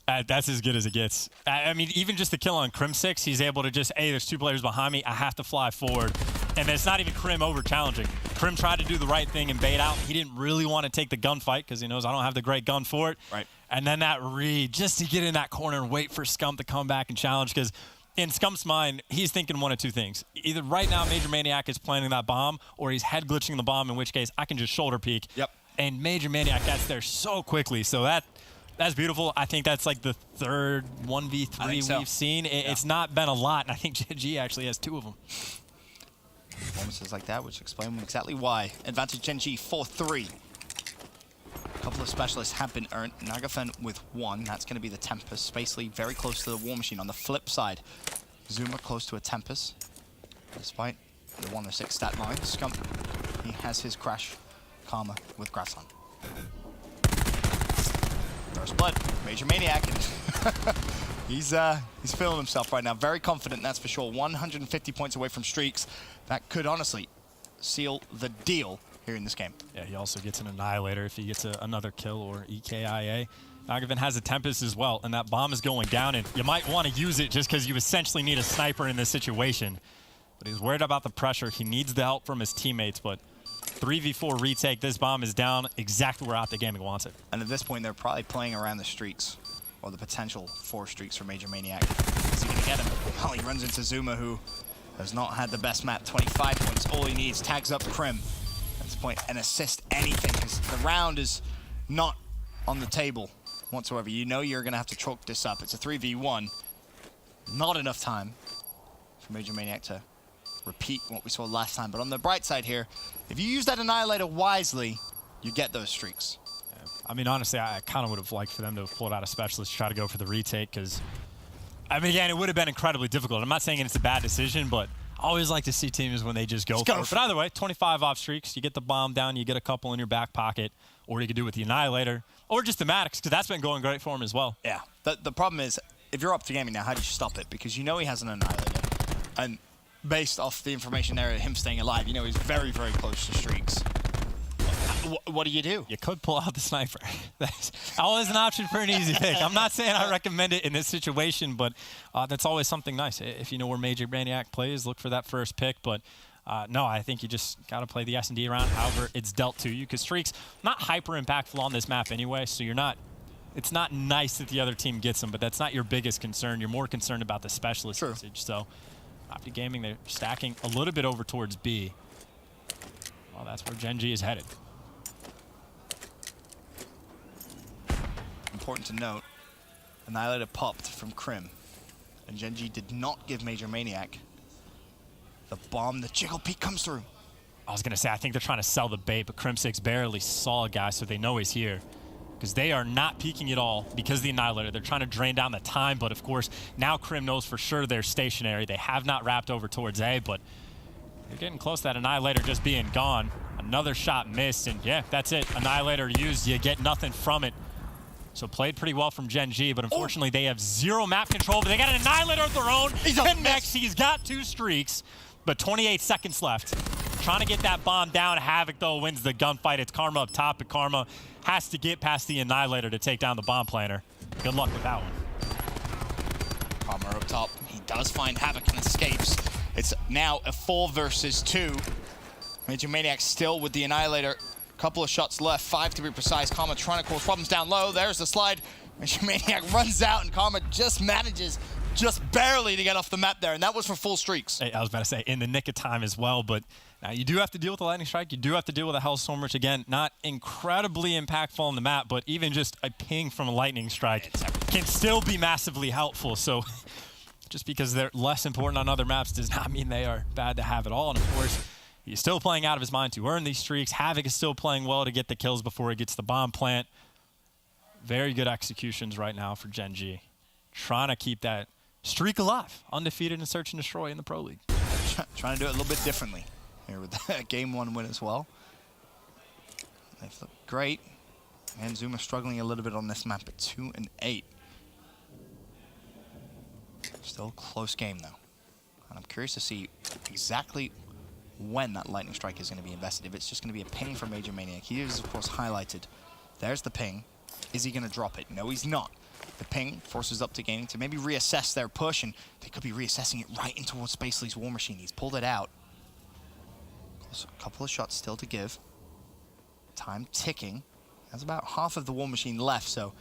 That's as good as it gets. I mean, even just the kill on Krim 6, he's able to just, hey, there's 2 players behind me. I have to fly forward. And it's not even Krim over-challenging. Krim tried to do the right thing and bait out. He didn't really want to take the gunfight because he knows I don't have the great gun for it. Right. And then that read, just to get in that corner and wait for Scump to come back and challenge, because in Scump's mind, he's thinking one of 2 things. Either right now Major Maniac is planting that bomb, or he's head glitching the bomb, in which case I can just shoulder peek. Yep. And Major Maniac gets there so quickly. So that's beautiful. I think that's like the 3rd 1v3 we've seen. It's not been a lot, and I think Genji actually has 2 of them. Performances like that, which explain exactly why. Advantage Genji 4-3. couple of specialists have been earned. Nagafen with 1. That's going to be the Tempest. Spacely very close to the War Machine. On the flip side, Zuma close to a Tempest. Despite the 106 stat line, Scump, he has his Crash. Karma with Grass on. First blood, Major Maniac. He's feeling himself right now. Very confident, that's for sure. 150 points away from streaks. That could honestly seal the deal here in this game. Yeah, he also gets an Annihilator if he gets another kill or EKIA. Nagaven has a Tempest as well, and that bomb is going down, and you might want to use it just because you essentially need a sniper in this situation. But he's worried about the pressure. He needs the help from his teammates, but 3v4 retake, this bomb is down exactly where Optic Gaming wants it. And at this point, they're probably playing around the streaks, or the potential 4 streaks for Major Maniac. Is he going to get him? Well, he runs into Zuma, who has not had the best map. 25 points, all he needs. Tags up Krim. At this point, an assist, anything, because the round is not on the table whatsoever. You know you're going to have to chalk this up. It's a 3v1. Not enough time for Major Maniac to repeat what we saw last time. But on the bright side here, if you use that Annihilator wisely, you get those streaks. Yeah. I mean, honestly, I kind of would have liked for them to have pulled out a specialist to try to go for the retake, because, I mean, again, it would have been incredibly difficult. I'm not saying it's a bad decision, but I always like to see teams when they just go for it. But either way, 25 off streaks, you get the bomb down, you get a couple in your back pocket, or you could do it with the Annihilator, or just the Maddox, because that's been going great for him as well. Yeah. The problem is, if you're Optic Gaming now, how do you stop it? Because you know he has an Annihilator. And based off the information there, him staying alive, you know he's very, very close to streaks. What do you do? You could pull out the sniper. That's always an option for an easy pick. I'm not saying I recommend it in this situation, but that's always something nice. If you know where Major Maniac plays, look for that first pick. But no, I think you just got to play the S&D around however it's dealt to you, because streaks not hyper impactful on this map anyway, so you're not. It's not nice that the other team gets them, but that's not your biggest concern. You're more concerned about the specialist usage. So Optic Gaming, they're stacking a little bit over towards B. Well, that's where Gen G is headed. Important to note, Annihilator popped from Krim, and Gen G did not give Major Maniac the bomb. The Jiggle Peek comes through. I was going to say, I think they're trying to sell the bait, but Crim6 barely saw a guy, so they know he's here. Because they are not peeking at all because of the Annihilator. They're trying to drain down the time, but of course, now Krim knows for sure they're stationary. They have not wrapped over towards A, but they're getting close to that Annihilator just being gone. Another shot missed, and yeah, that's it. Annihilator used, you get nothing from it. So played pretty well from Gen G, but unfortunately they have zero map control, but they got an Annihilator of their own. He's next, he's got 2 streaks, but 28 seconds left. Trying to get that bomb down. Havoc, though, wins the gunfight. It's Karma up top, but Karma has to get past the Annihilator to take down the bomb planter. Good luck with that one. Karma up top. He does find Havoc and escapes. It's now a 4 versus 2. Major Maniac still with the Annihilator. Couple of shots left, 5 to be precise. Karma trying to cause problems down low. There's the slide. Major Maniac runs out, and Karma just manages just barely to get off the map there, and that was for full streaks. Hey, I was about to say, in the nick of time as well, but now you do have to deal with the Lightning Strike. You do have to deal with a Hellstorm, which, again, not incredibly impactful on the map, but even just a ping from a Lightning Strike can still be massively helpful. So just because they're less important on other maps does not mean they are bad to have at all. And, of course, he's still playing out of his mind to earn these streaks. Havoc is still playing well to get the kills before he gets the bomb plant. Very good executions right now for Gen G. Trying to keep that streak alive, undefeated in Search and Destroy in the Pro League. Trying to do it a little bit differently here with that Game 1 win as well. They've looked great. And Zuma struggling a little bit on this map at 2 and 8. Still a close game, though. And I'm curious to see exactly when that Lightning Strike is going to be invested. If it's just going to be a ping for Major Maniac. He is, of course, highlighted. There's the ping. Is he going to drop it? No, he's not. The ping forces Optic Gaming to maybe reassess their push, and they could be reassessing it right in towards Spacely's War Machine. He's pulled it out. A couple of shots still to give. Time ticking. Has about half of the War Machine left, so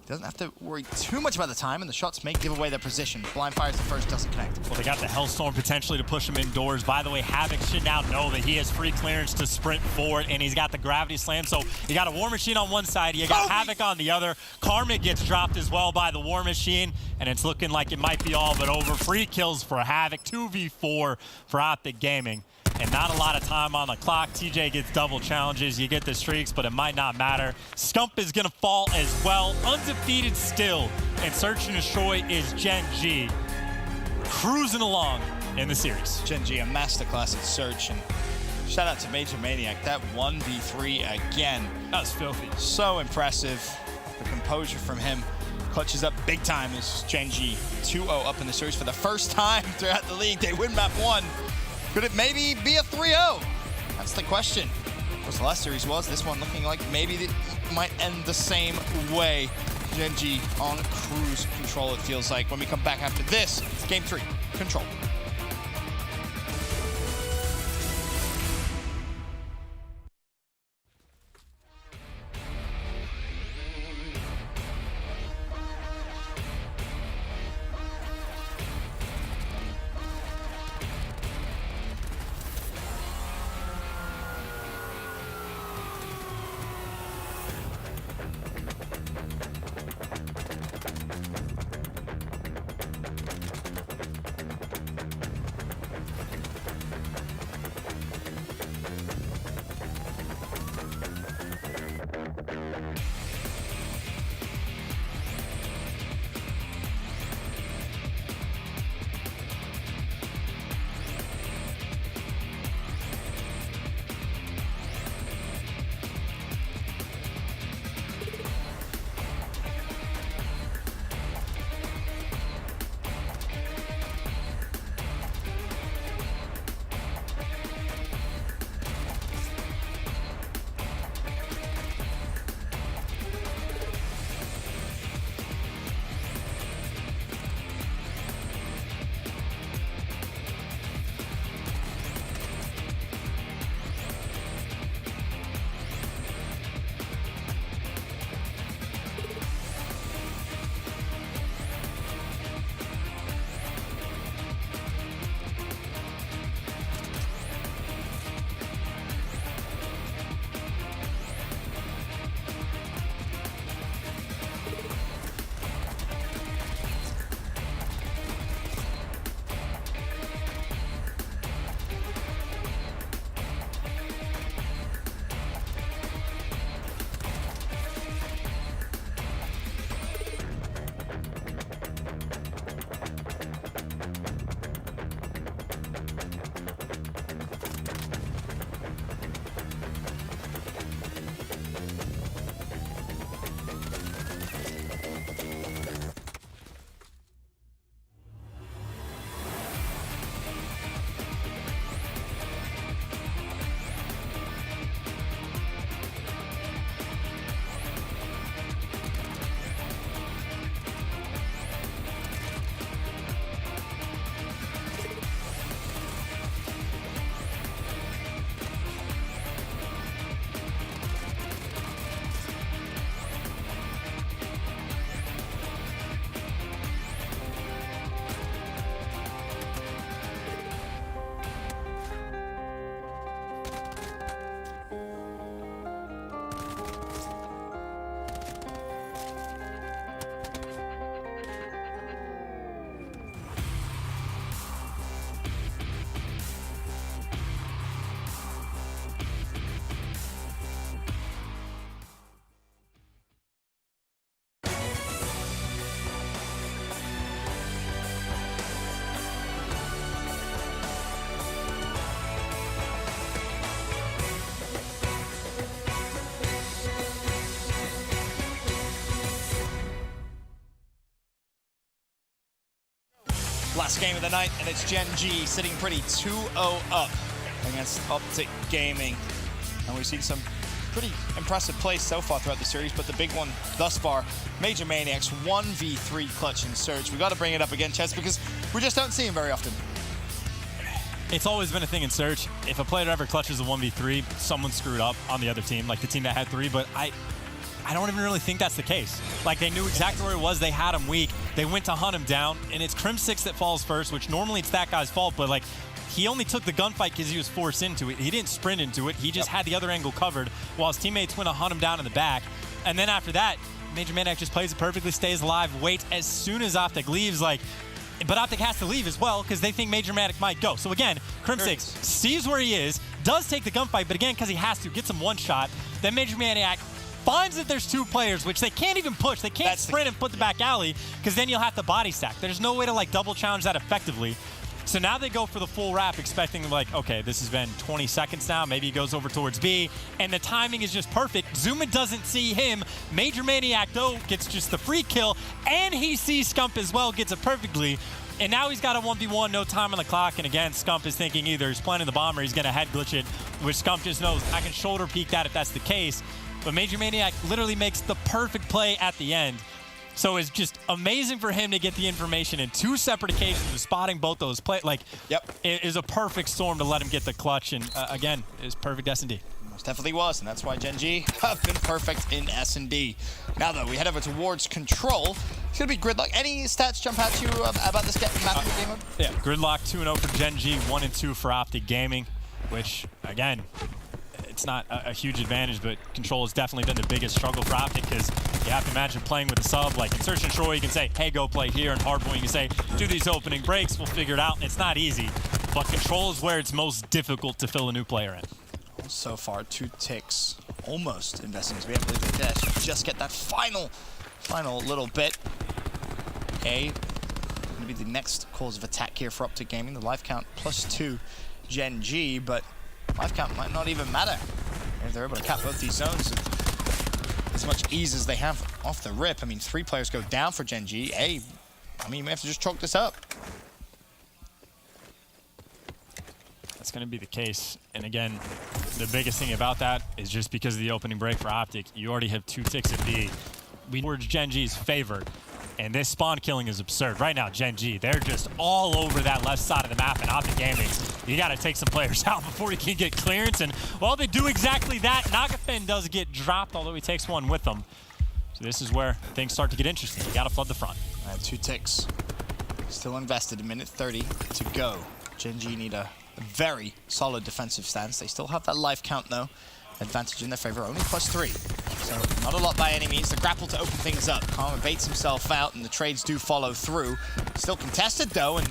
he doesn't have to worry too much about the time, and the shots may give away their position. Blind fires the first, doesn't connect. Well, they got the Hellstorm potentially to push him indoors. By the way, Havoc should now know that he has free clearance to sprint forward, and he's got the gravity slam. So you got a War Machine on one side, you got Havoc on the other. Karma gets dropped as well by the War Machine, and it's looking like it might be all but over. Free kills for Havoc, 2v4 for Optic Gaming. and not a lot of time on the clock. TJ gets double challenges. You get the streaks, but it might not matter. Scump is going to fall as well. Undefeated still. And Search and Destroy is Gen G cruising along in the series. Gen G, a masterclass at Search. And shout out to Major Maniac. That 1v3 again. That was filthy. So impressive. The composure from him clutches up big time as Gen G 2-0 up in the series for the first time throughout the league. They win map 1. Could it maybe be a 3-0? That's the question. Of course, the last series was. This one looking like maybe it might end the same way. Gen G on cruise control, it feels like. When we come back after this, Game 3, Control. Last game of the night, and it's Gen G sitting pretty 2-0 up against Optic Gaming. And we've seen some pretty impressive plays so far throughout the series, but the big one thus far, Major Maniac's 1v3 clutch and surge. We got to bring it up again, Chess, because we just don't see him very often. It's always been a thing in Search. If a player ever clutches a 1v3, someone screwed up on the other team, like the team that had 3, but I don't even really think that's the case. Like, they knew exactly where it was. They had him weak. They went to hunt him down, and it's Crim6 that falls first, which normally it's that guy's fault, but like, he only took the gunfight because he was forced into it. He didn't sprint into it. He just had the other angle covered while his teammates went to hunt him down in the back. And then after that, Major Maniac just plays it perfectly, stays alive, waits. As soon as Optic leaves, like, but Optic has to leave as well because they think Major Maniac might go. So again, Crimsix sees where he is, does take the gunfight, but again, because he has to, gets him one shot. Then Major Maniac finds that there's two players, which they can't even push. They can't sprint and put the back alley because then you'll have to body stack. There's no way to like double challenge that effectively. So now they go for the full wrap, expecting like, okay, this has been 20 seconds now. Maybe he goes over towards B, and the timing is just perfect. Zuma doesn't see him. Major Maniac, though, gets just the free kill, and he sees Scump as well, gets it perfectly. And now he's got a 1v1, no time on the clock. And again, Scump is thinking either he's planting the bomb or he's going to head glitch it, which Scump just knows I can shoulder peek that if that's the case. But Major Maniac literally makes the perfect play at the end. So it's just amazing for him to get the information in two separate occasions of spotting both those plays. Like, it is a perfect storm to let him get the clutch. And again, it's perfect S&D. Most definitely was, and that's why Gen G have been perfect in S&D. Now, though, we head over towards Control. It's going to be Gridlock. Any stats jump out to you about this map in the game mode? Yeah, Gridlock 2-0 for Gen G, 1-2 for Optic Gaming, which, again, it's not a huge advantage, but Control has definitely been the biggest struggle for Optic because you have to imagine playing with a sub. Like in Search and Destroy, you can say, hey, go play here. And Hardpoint, you can say, do these opening breaks. We'll figure it out. And it's not easy, but Control is where it's most difficult to fill a new player in. So far, 2 ticks almost investing. We have to just get that final little bit. Going to be the next cause of attack here for Optic Gaming. The life count +2 Gen G, but life count might not even matter if they're able to cap both these zones with as much ease as they have off the rip. I mean, 3 players go down for Gen G. I mean, you may have to just chalk this up. That's going to be the case. And again, the biggest thing about that is just because of the opening break for Optic, you already have 2 ticks at B. Towards Gen G's favor. And this spawn killing is absurd. Right now, Gen G, they're just all over that left side of the map. And Optic Gaming, you got to take some players out before you can get clearance. And, well, they do exactly that. Nagafen does get dropped, although he takes one with them. So this is where things start to get interesting. You got to flood the front. 2 ticks. Still invested, a minute 30 to go. Gen G need a very solid defensive stance. They still have that life count, though. Advantage in their favor, only +3. So not a lot by any means. The grapple to open things up. Karma baits himself out, and the trades do follow through. Still contested, though, and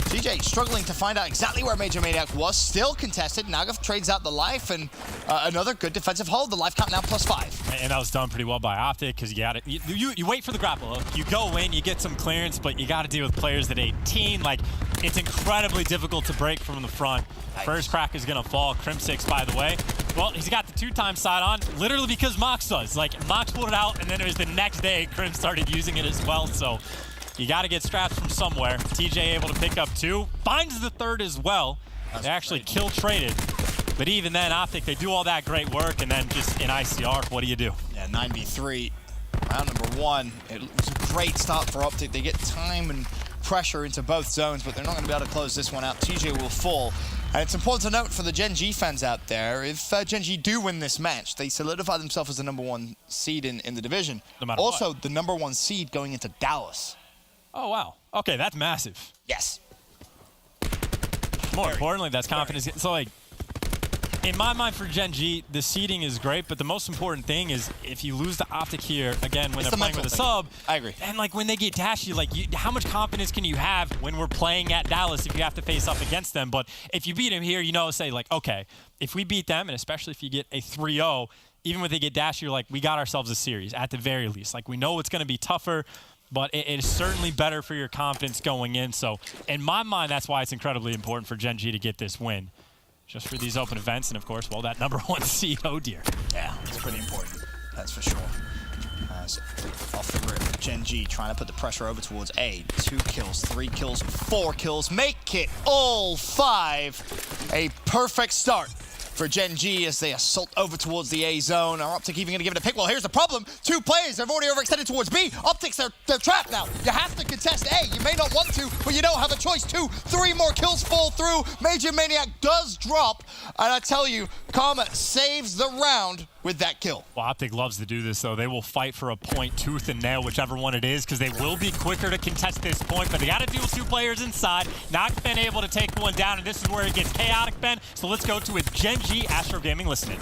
TJ struggling to find out exactly where Major Maniac was. Still contested. Nagav trades out the life, and another good defensive hold. The life count now +5. And that was done pretty well by Optic, because you wait for the grapple hook. You go in, you get some clearance, but you got to deal with players at 18. Like, it's incredibly difficult to break from the front. First crack is going to fall. Crimsix, by the way. Well, he's got the 2-time side on, literally because Mox does. Like, Mox pulled it out, and then it was the next day Crim started using it as well. So you got to get straps from somewhere. TJ able to pick up 2. Finds the 3rd as well. They actually kill traded. But even then, Optic, they do all that great work, and then just in ICR, what do you do? Yeah, 9v3. Round number 1. It was a great start for Optic. They get time and pressure into both zones, but they're not going to be able to close this one out. TJ will fall. And it's important to note for the Gen G fans out there, if Gen G do win this match, they solidify themselves as the #1 seed in the division. No matter also, what. the #1 seed going into Dallas. Oh, wow. Okay, that's massive. Yes. More importantly, that's confidence. So, like, in my mind for Gen G, the seeding is great, but the most important thing is if you lose the Optic here, again, when they're playing with a sub. I agree. And, like, when they get dashy, like, how much confidence can you have when we're playing at Dallas if you have to face up against them? But if you beat them here, you know, say, like, okay, if we beat them, and especially if you get a 3-0, even when they get dashy, you're like, we got ourselves a series at the very least. Like, we know it's going to be tougher, but it is certainly better for your confidence going in. So, in my mind, that's why it's incredibly important for Gen G to get this win. Just for these open events, and of course, well, that #1 seed, oh dear. Yeah, it's pretty important. That's for sure. As off the rip, Gen G trying to put the pressure over towards A. 2 kills, 3 kills, 4 kills. Make it all 5. A perfect start for Gen G as they assault over towards the A zone. Are Optic even going to give it a pick? Well, here's the problem. 2 players have already overextended towards B. Optics, they're trapped now. You have to contest A. You may not want to, but you don't have a choice. 2, 3 more kills fall through. Major Maniac does drop. And I tell you, Karma saves the round with that kill. Well, Optic loves to do this, though. They will fight for a point tooth and nail, whichever one it is, because they will be quicker to contest this point, but they got to deal with 2 players inside. Not been able to take one down, and this is where it gets chaotic, Ben. So let's go to with Gen G, Astro Gaming listening.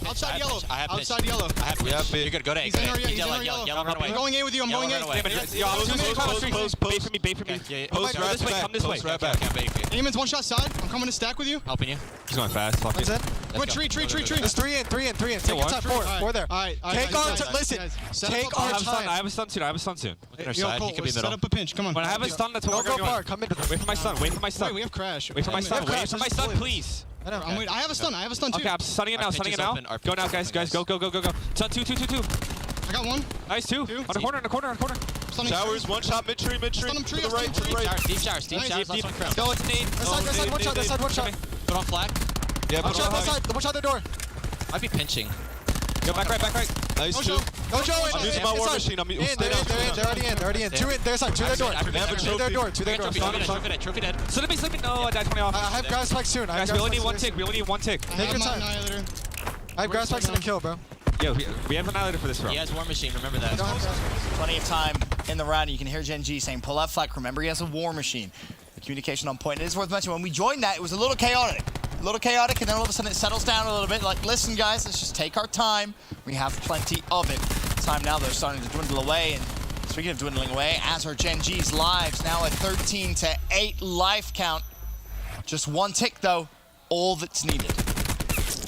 Outside yellow. Outside yellow. I have pitch. You're good. Go to A. He's in yellow. Run away. I'm going A with you. I'm going A. Post. Bait for me. Post this way. Come this way. Eamon's one shot side. I'm coming to stack with you. Helping you. He's going fast. Fuck it. Good tree. There's 3 in. Take your time. 4 there. All right. Take our time. Listen. Take our time. I have a stun soon. Yo, Cole, set up a pinch. Come on. When I have a stun, that's what Don't go far. Come in. Wait for my stun. Wait, we have crash. Wait for my stun, please. I'm waiting. I have a stun too. Okay, I'm stunning it now. Go now, guys. Go. Stun 2. I got one. Nice, 2. On the corner. Showers, one shot, mid tree. Stun him tree. To the right. Deep showers. Last one crown. Go, it's nade. That side, one shot. Put on flag. Yeah, One shot, watch out the door. I'd be pinching. Go back right. Nice, 2. Go, Joe. I'm using my war machine. They're already in. 2 in. Their side. 2 their door. To their door. Trophy dead. Slip me. No, I died 20 off. I have grass spikes soon. Guys, we only need one tick. Take your time. I have grass spikes and a kill, bro. Yo, we have Annihilator for this round. He has War Machine, remember that. Plenty of time in the round. You can hear Gen G saying, pull out flak. Remember, he has a War Machine. The communication on point. It is worth mentioning, when we joined that, it was a little chaotic. And then all of a sudden it settles down a little bit. Like, listen, guys, let's just take our time. We have plenty of it. Time now, they're starting to dwindle away. And speaking of dwindling away, as are Gen G's lives, now a 13-8 life count. Just one tick, though, all that's needed.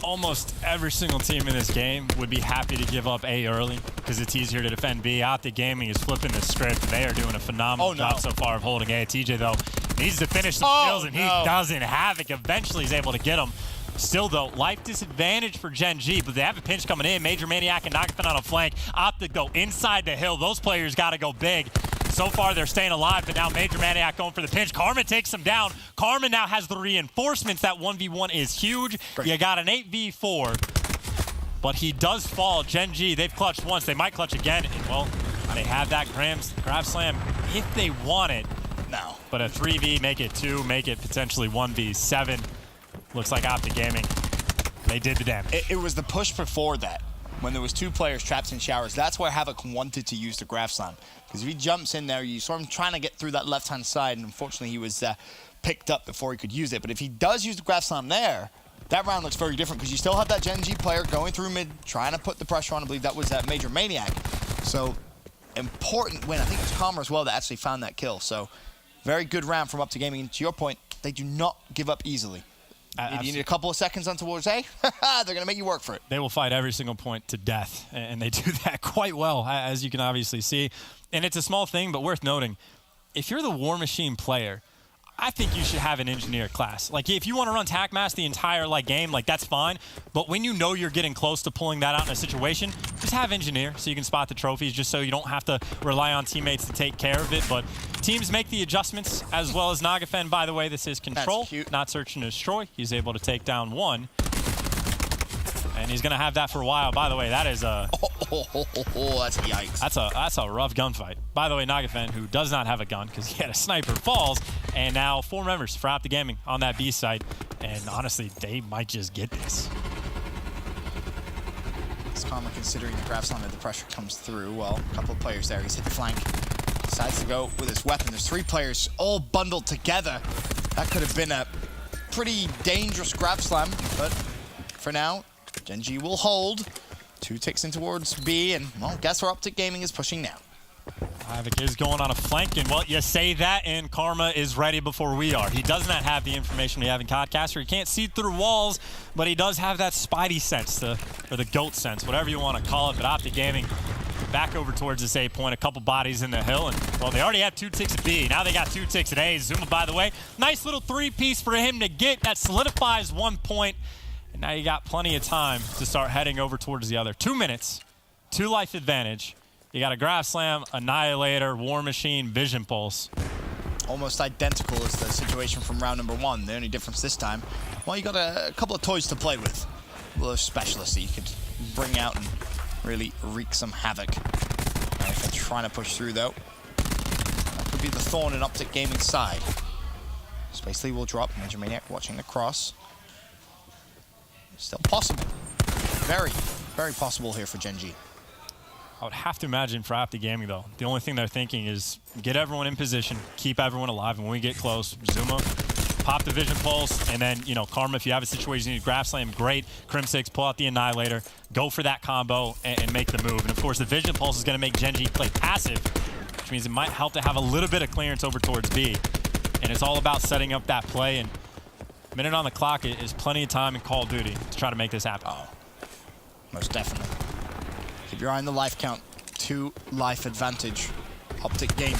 Almost every single team in this game would be happy to give up A early because it's easier to defend B. Optic Gaming is flipping the script. They are doing a phenomenal job so far of holding A. TJ, though, needs to finish some kills, and he doesn't. Havoc eventually is able to get him. Still, though, life disadvantage for Gen G, but they have a pinch coming in. Major Maniac and Nagafin on a flank. Optic, though, inside the hill. Those players got to go big. So far, they're staying alive, but now Major Maniac going for the pinch. Karma takes him down. Karma now has the reinforcements. That 1v1 is huge. You got an 8v4, but he does fall. Gen G, they've clutched once. They might clutch again. And, well, they have that grab slam if they want it. No. But a 3v, make it 2, make it potentially 1v7. Looks like Optic Gaming, they did the damage. It was the push before that, when there was 2 players trapped in showers. That's where Havoc wanted to use the grab slam. Because if he jumps in there, you saw him trying to get through that left-hand side, and unfortunately he was picked up before he could use it. But if he does use the grab slam there, that round looks very different, because you still have that Gen G player going through mid, trying to put the pressure on. I believe that was that Major Maniac. So, important win. I think it was Karma as well that actually found that kill. So, very good round from Optic Gaming. And to your point, they do not give up easily. If you need a couple of seconds on towards A, they're going to make you work for it. They will fight every single point to death, and they do that quite well, as you can obviously see. And it's a small thing, but worth noting. If you're the War Machine player, I think you should have an engineer class. Like, if you want to run TAC-Mass the entire game, that's fine. But when you know you're getting close to pulling that out in a situation, just have engineer so you can spot the trophies, just so you don't have to rely on teammates to take care of it. But teams make the adjustments, as well as Nagafen. By the way, this is control, not search and destroy. He's able to take down 1. And he's going to have that for a while. By the way, that is a... that's yikes. That's a rough gunfight. By the way, Nagafen, who does not have a gun because he had a sniper, falls. And now 4 members for Optic Gaming on that B site. And honestly, they might just get this. It's Karma considering the grab slam that the pressure comes through. Well, a couple of players there. He's hit the flank. Decides to go with his weapon. There's 3 players all bundled together. That could have been a pretty dangerous grab slam. But for now, Gen G will hold. 2 ticks in towards B, and, well, guess where Optic Gaming is pushing now. Havoc is going on a flank, and, well, you say that, and Karma is ready before we are. He does not have the information we have in Codcaster. He can't see through walls, but he does have that spidey sense, or the goat sense, whatever you want to call it. But Optic Gaming back over towards this A point, a couple bodies in the hill, and, well, they already have 2 ticks at B. Now they got 2 ticks at A. Zuma, by the way, nice little 3-piece for him to get. That solidifies 1 point. Now you got plenty of time to start heading over towards the other. 2 minutes, 2 life advantage. You got a grab slam, annihilator, War Machine, Vision Pulse. Almost identical as the situation from round number 1. The only difference this time, well, you got a couple of toys to play with. A little specialists that you could bring out and really wreak some havoc. If they're trying to push through, though, that could be the thorn in Optic Gaming's side. Space Lee will drop. Major Maniac watching the cross. Still possible. Very very possible here for Gen G. I would have to imagine for Optic Gaming, though, the only thing they're thinking is get everyone in position, keep everyone alive, and when we get close, Zuma, pop the Vision Pulse, and then, you know, Karma, if you have a situation you need to grab slam, great. Crim6, pull out the Annihilator, go for that combo, and make the move. And, of course, the Vision Pulse is going to make Gen G play passive, which means it might help to have a little bit of clearance over towards B. And it's all about setting up that play, and minute on the clock is plenty of time in Call of Duty to try to make this happen. Oh, most definitely. Keep your eye on the life count. 2 life advantage. Optic Gaming.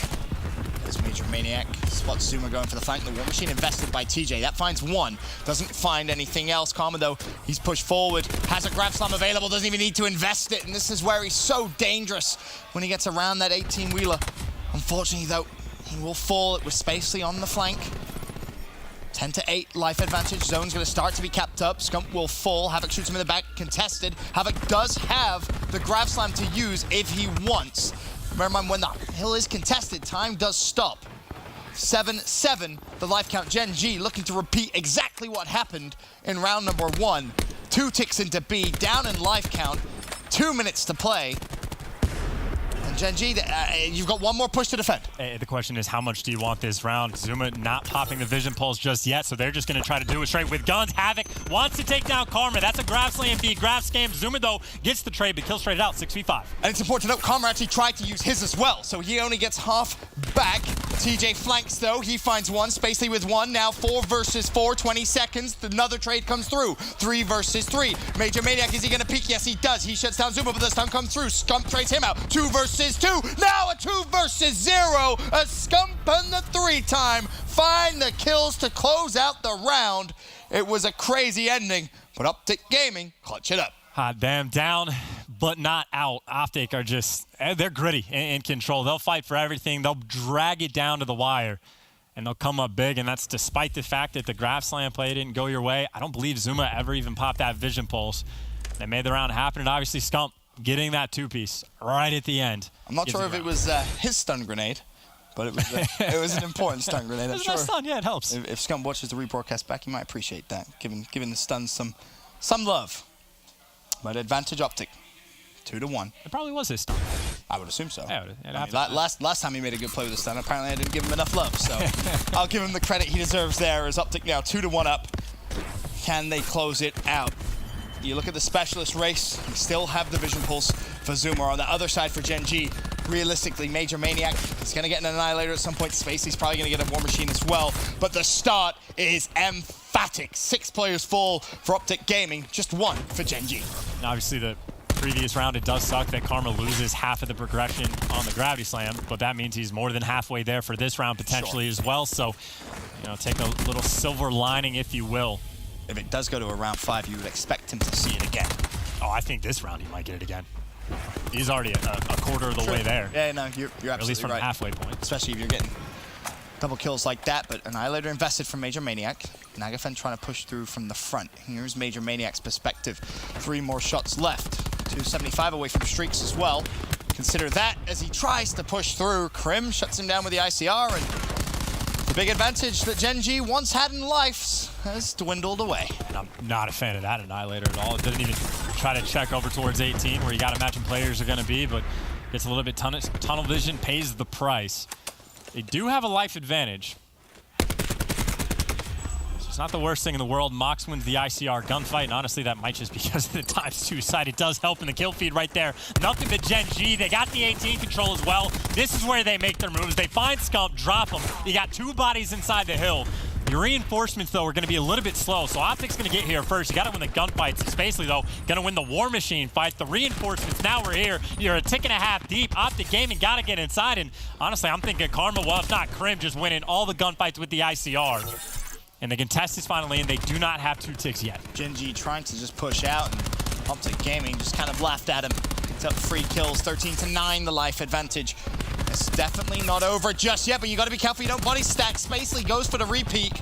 There's Major Maniac. Spots Zuma going for the flank. The War Machine invested by TJ. That finds 1. Doesn't find anything else. Karma, though, he's pushed forward. Has a grab slam available. Doesn't even need to invest it. And this is where he's so dangerous when he gets around that 18-wheeler. Unfortunately, though, he will fall with Spacely on the flank. 10 to 8 life advantage. Zone's going to start to be capped up. Scump will fall. Havoc shoots him in the back. Contested. Havoc does have the grab slam to use if he wants. Remember, when the hill is contested, time does stop. 7-7, the life count. Gen G looking to repeat exactly what happened in round number 1. 2 ticks into B, down in life count. 2 minutes to play. Gen G, you've got one more push to defend. The question is, how much do you want this round? Zuma not popping the Vision Pulse just yet, so they're just going to try to do it straight with guns. Havoc wants to take down Karma. That's a grab slam B, grab scam. Zuma, though, gets the trade, but kills straight out, 6v5. And it's important to note, Karma actually tried to use his as well, so he only gets half back. TJ flanks, though. He finds 1. Spacely with 1. Now 4 versus 4, 20 seconds. Another trade comes through. 3 versus 3. Major Maniac, is he going to peek? Yes, he does. He shuts down Zuma, but the stun comes through. Scump trades him out. 2 versus 2. Now a 2 versus 0. A Scump on the 3-time. Find the kills to close out the round. It was a crazy ending, but Optic Gaming clutch it up. Hot damn, down but not out. Optic are just, they're gritty in control. They'll fight for everything. They'll drag it down to the wire, and they'll come up big, and that's despite the fact that the grab slam play didn't go your way. I don't believe Zuma ever even popped that Vision Pulse. They made the round happen, and obviously Scump getting that 2-piece right at the end. I'm not sure if it was his stun grenade, but it was it was an important stun grenade. I'm sure. Stun, yeah, it helps. If Scump watches the rebroadcast back, he might appreciate that, giving the stuns some love. But advantage Optic, 2-1. It probably was his stun. I would assume so. Yeah, last time he made a good play with the stun, apparently I didn't give him enough love, so I'll give him the credit he deserves there. As Optic now 2-1 up. Can they close it out? You look at the specialist race, you still have the Vision Pulse for Zuma. On the other side for Gen G, realistically, Major Maniac is going to get an Annihilator at some point. Spacey's probably going to get a War Machine as well. But the start is emphatic. 6 players full for Optic Gaming, just 1 for Gen G. And obviously, the previous round, it does suck that Karma loses half of the progression on the Gravity Slam, but that means he's more than halfway there for this round potentially as well. So, you know, take a little silver lining, if you will. If it does go to a round 5, you would expect him to see it again. Oh, I think this round he might get it again. He's already a quarter of the way there. Yeah, no, you're absolutely right. At least from the halfway point. Especially if you're getting double kills like that, but Annihilator invested from Major Maniac. Nagafen trying to push through from the front. Here's Major Maniac's perspective. 3 more shots left. 275 away from streaks as well. Consider that as he tries to push through. Crim shuts him down with the ICR, and the big advantage that Gen G once had in life has dwindled away. And I'm not a fan of that Annihilator at all. It doesn't even try to check over towards 18, where you got to imagine players are going to be, but gets a little bit tunnel vision, pays the price. They do have a life advantage. It's not the worst thing in the world. Mox wins the ICR gunfight, and honestly, that might just be because of the ×2 side. It does help in the kill feed right there. Nothing but Gen G. They got the 18 control as well. This is where they make their moves. They find Scump, drop him. You got 2 bodies inside the hill. Your reinforcements, though, are going to be a little bit slow, so Optic's going to get here first. You got to win the gunfights. It's basically, though, going to win the War Machine fight. The reinforcements, now we're here. You're a tick and a half deep. Optic Gaming got to get inside, and honestly, I'm thinking Karma, well, if not Crim, just winning all the gunfights with the ICR. And the contest is finally in. They do not have 2 ticks yet. Gen G trying to just push out, and Optic Gaming just kind of laughed at him. It's up 3 kills, 13-9, the life advantage. It's definitely not over just yet, but you got to be careful you don't body stack. Spacely goes for the repeat,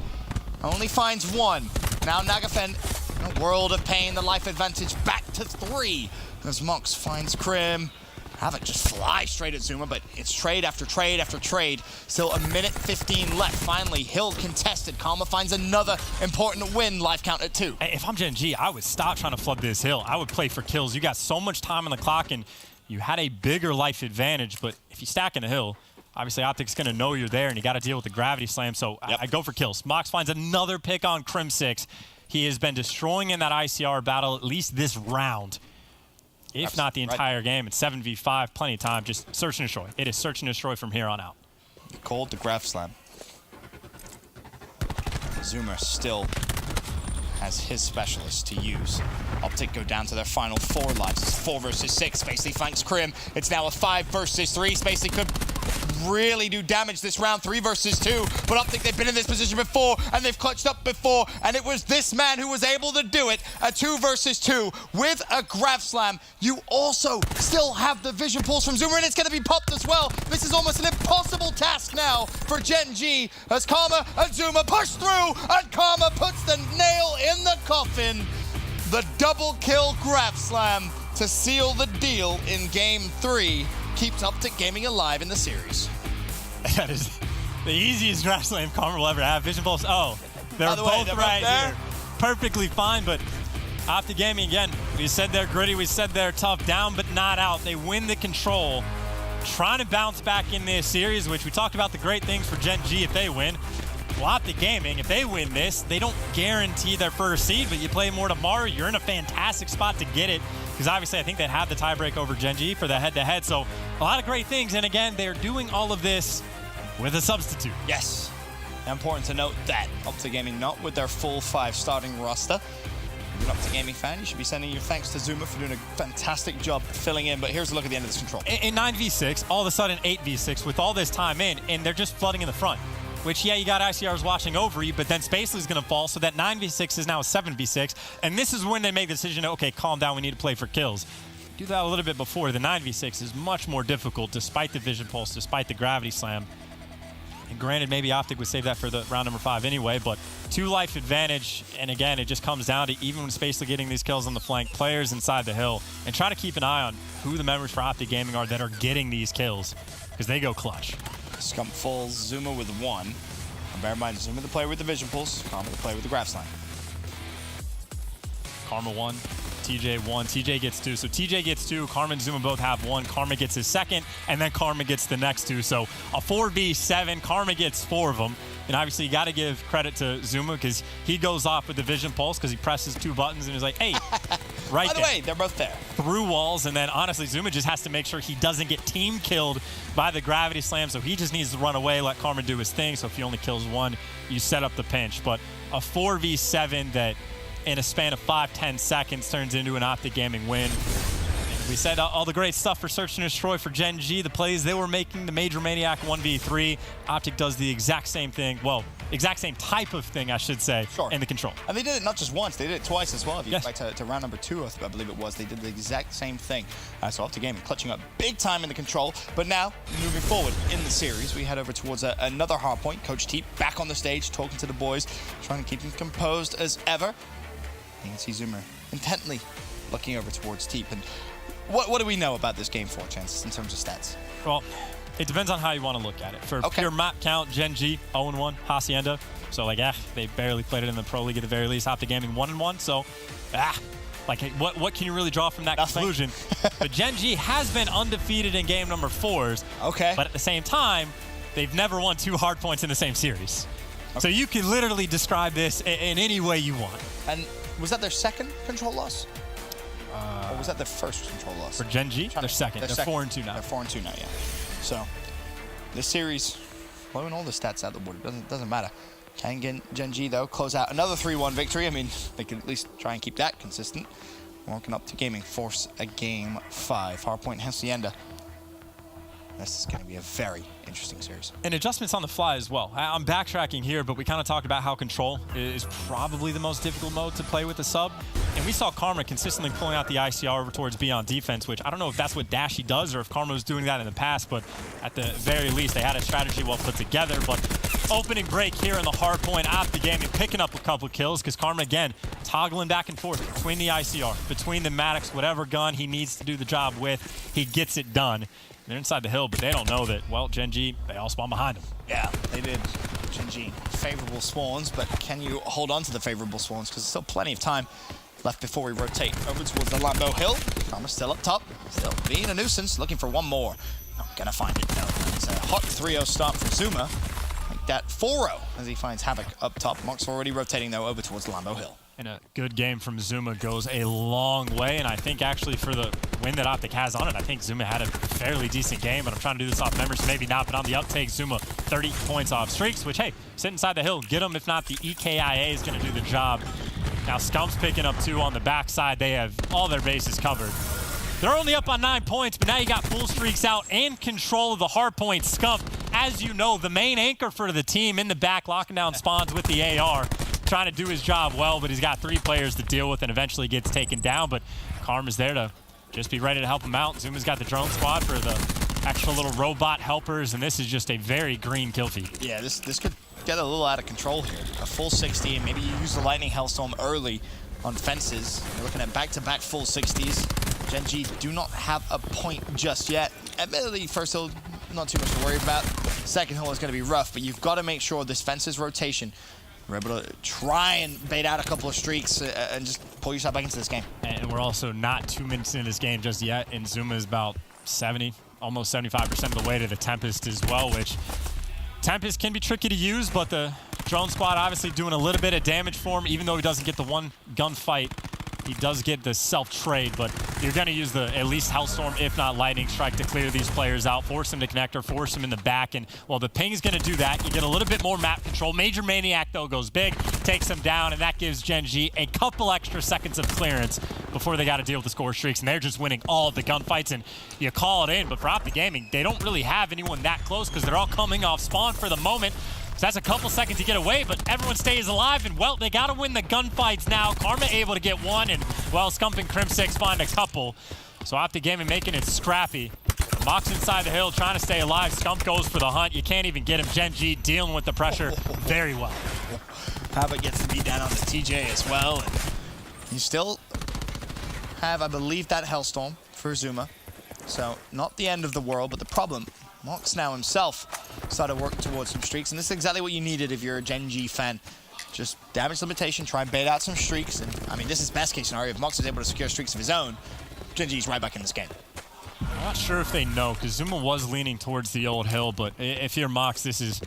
only finds 1. Now Nagafen, in a world of pain, the life advantage back to 3. As Mox finds Crim. Havoc just flies straight at Zuma, but it's trade after trade after trade. Still a minute 15 left. Finally, Hill contested. Karma finds another important win. Life count at 2. If I'm Gen G, I would stop trying to flood this hill. I would play for kills. You got so much time on the clock, and you had a bigger life advantage. But if you stack in the hill, obviously Optic's going to know you're there, and you got to deal with the gravity slam. So I go for kills. Mox finds another pick on Crim 6. He has been destroying in that ICR battle at least this round. If not the entire game, it's 7v5, plenty of time, just search and destroy. It is search and destroy from here on out. Cold the graph slam. Zuma still has his specialist to use. Optic go down to their final 4 lives. It's 4 versus 6. Spacely flanks Crim. It's now a 5 versus 3. Spacely could really do damage this round, 3 versus 2. But Optic, they've been in this position before, and they've clutched up before, and it was this man who was able to do it. A 2 versus 2 with a grab slam. You also still have the vision pulse from Zuma, and it's going to be popped as well. This is almost an impossible task now for Gen G, as Karma and Zuma push through, and Karma puts the nail in the coffin. The double kill grab slam to seal the deal in game 3 keeps Optic Gaming alive in the series. That is the easiest grab slam Karma will ever have. Vision pulse. Oh, they're both right here. Perfectly fine, but Optic Gaming again. We said they're gritty. We said they're tough. Down but not out. They win the control. Trying to bounce back in this series, which we talked about the great things for Gen G if they win. Well, Optic Gaming, if they win this, they don't guarantee their first seed, but you play more tomorrow, you're in a fantastic spot to get it, because obviously I think they'd have the tiebreak over Gen G for the head-to-head, so a lot of great things, and again, they're doing all of this with a substitute. Yes. Important to note that Optic Gaming not with their full 5 starting roster. If you're an Optic Gaming fan, you should be sending your thanks to Zuma for doing a fantastic job filling in, but here's a look at the end of this control. In 9v6, all of a sudden 8v6 with all this time in, and they're just flooding in the front. Which, yeah, you got ICRs watching over you, but then Spacely's going to fall, so that 9v6 is now a 7v6. And this is when they make the decision, okay, calm down, we need to play for kills. Do that a little bit before. The 9v6 is much more difficult, despite the vision pulse, despite the gravity slam. And granted, maybe Optic would save that for the round number 5 anyway, but 2 life advantage, and again, it just comes down to, even when Spacely getting these kills on the flank, players inside the hill, and try to keep an eye on who the members for Optic Gaming are that are getting these kills, because they go clutch. Scump falls Zuma with 1. And bear in mind, Zuma the player with the vision pulse, Karma the player with the graph slam. Karma 1, TJ 1, TJ gets 2. So TJ gets 2, Karma and Zuma both have 1. Karma gets his second, and then Karma gets the next 2. So a 4v7, Karma gets 4 of them. And obviously you got to give credit to Zuma because he goes off with the vision pulse because he presses 2 buttons and he's like, hey, right there. By the way, they're both there. Through walls, and then honestly, Zuma just has to make sure he doesn't get team killed by the gravity slam, so he just needs to run away, let Karma do his thing, so if he only kills 1, you set up the pinch. But a 4v7 that in a span of 5-10 seconds turns into an Optic Gaming win. We said all the great stuff for Search and Destroy for Gen G, the plays they were making, the Major Maniac 1v3. Optic does the exact same thing, well, exact same type of thing, I should say, in the control. And they did it not just once, they did it twice as well. If you go back to round number 2, I believe it was, they did the exact same thing. So Optic Gaming clutching up big time in the control. But now, moving forward in the series, we head over towards another hard point. Coach Teep back on the stage, talking to the boys, trying to keep them composed as ever. You can see Zuma intently looking over towards Teep. And what do we know about this game 4, Chances, in terms of stats? Well, it depends on how you want to look at it. For pure map count, Gen G, 0-1, Hacienda. So, like, they barely played it in the Pro League at the very least. Optic Gaming 1-1, so, like, what can you really draw from that conclusion? But Gen G has been undefeated in game number 4s. But at the same time, they've never won 2 hard points in the same series. So you can literally describe this in any way you want. And was that their second control loss? Or was that their first control loss? For Gen G, they're second. They're 4-2 now. They're 4-2 now, yeah. So, this series, blowing all the stats out the board, it doesn't matter. Can Gen G, though, close out another 3-1 victory. I mean, they can at least try and keep that consistent. Walking up to Gaming, force a game 5. Hardpoint Hacienda. This is going to be a very interesting series. And adjustments on the fly as well. I'm backtracking here, but we kind of talked about how control is probably the most difficult mode to play with the sub. And we saw Karma consistently pulling out the ICR over towards B on defense, which I don't know if that's what Dashy does or if Karma was doing that in the past, but at the very least, they had a strategy well put together. But opening break here in the hard point. Optic Gaming picking up a couple kills because Karma, again, toggling back and forth between the ICR, between the Maddox, whatever gun he needs to do the job with, he gets it done. They're inside the hill, but they don't know that, well, Gen G, they all spawn behind them. Yeah, they did. Gen G, favorable spawns, but can you hold on to the favorable spawns? Because there's still plenty of time left before we rotate over towards the Lambeau Hill. Karma's still up top, still being a nuisance, looking for one more. Not gonna find it, no. It's a hot 3-0 start for Zuma. Like that 4-0 as he finds Havoc up top. Mox already rotating, though, over towards the Lambeau Hill. And a good game from Zuma goes a long way, and I think actually for the win that Optic has on it, I think Zuma had a fairly decent game, but I'm trying to do this off memory, so maybe not, but on the uptake, Zuma 30 points off streaks, which, hey, sit inside the hill, get them. If not, the EKIA is going to do the job. Now Scump's picking up 2 on the backside. They have all their bases covered. They're only up on 9 points, but now you got full streaks out and control of the hard point. Scump, as you know, the main anchor for the team in the back, locking down spawns with the AR. Trying to do his job well, but he's got 3 players to deal with and eventually gets taken down. But Karma's there to just be ready to help him out. Zuma's got the drone squad for the extra little robot helpers, and this is just a very green kill feed. Yeah, this could get a little out of control here. A full 60, and maybe you use the Lightning Hellstorm early on fences. You're looking at back-to-back full 60s. Gen G do not have a point just yet. Admittedly, first hill, not too much to worry about. Second hill is going to be rough, but you've got to make sure this fences rotation, we're able to try and bait out a couple of streaks and just pull yourself back into this game. And we're also not 2 minutes into this game just yet, and Zuma is about 70, almost 75% of the way to the Tempest as well, which Tempest can be tricky to use, but the drone squad obviously doing a little bit of damage for him, even though he doesn't get the one gunfight. He does get the self-trade, but you're going to use the at least Hellstorm, if not Lightning Strike, to clear these players out, force them to connect or force them in the back. And while the ping is going to do that, you get a little bit more map control. Major Maniac, though, goes big, takes them down, and that gives Gen G a couple extra seconds of clearance before they got to deal with the score streaks. And they're just winning all of the gunfights, and you call it in. But for Optic Gaming, they don't really have anyone that close because they're all coming off spawn for the moment. So that's a couple seconds to get away, but everyone stays alive, and, well, they got to win the gunfights now. Karma able to get one, and, well, Scump and Crim6 find a couple. So Optic Gaming making it scrappy. Mox inside the hill, trying to stay alive. Scump goes for the hunt. You can't even get him. Gen G dealing with the pressure very well. Havoc gets the beat down on the TJ as well, and you still have, I believe, that Hellstorm for Zuma. So not the end of the world, but the problem, Mox now himself started working towards some streaks, and this is exactly what you needed if you're a Gen G fan. Just damage limitation, try and bait out some streaks, and I mean, this is best case scenario. If Mox is able to secure streaks of his own, Gen G's right back in this game. I'm not sure if they know, because Zuma was leaning towards the old hill, but if you're Mox, this is,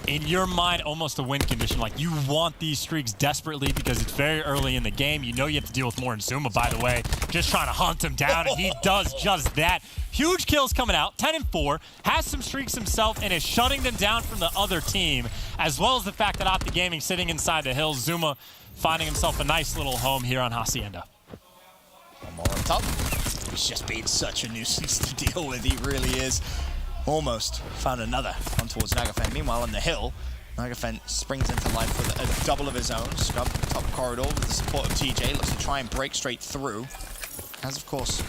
in your mind, almost a win condition. Like, you want these streaks desperately because it's very early in the game. You know you have to deal with more in Zuma, by the way. Just trying to hunt him down, and he does just that. Huge kills coming out, 10 and 4, has some streaks himself, and is shutting them down from the other team, as well as the fact that Optic Gaming sitting inside the hills. Zuma finding himself a nice little home here on Hacienda. One more on top. He's just being such a nuisance to deal with, he really is. Almost found another on towards Nagafen. Meanwhile, on the hill, Nagafen springs into life with a double of his own. Scump, top corridor with the support of TJ. Looks to try and break straight through. Has, of course,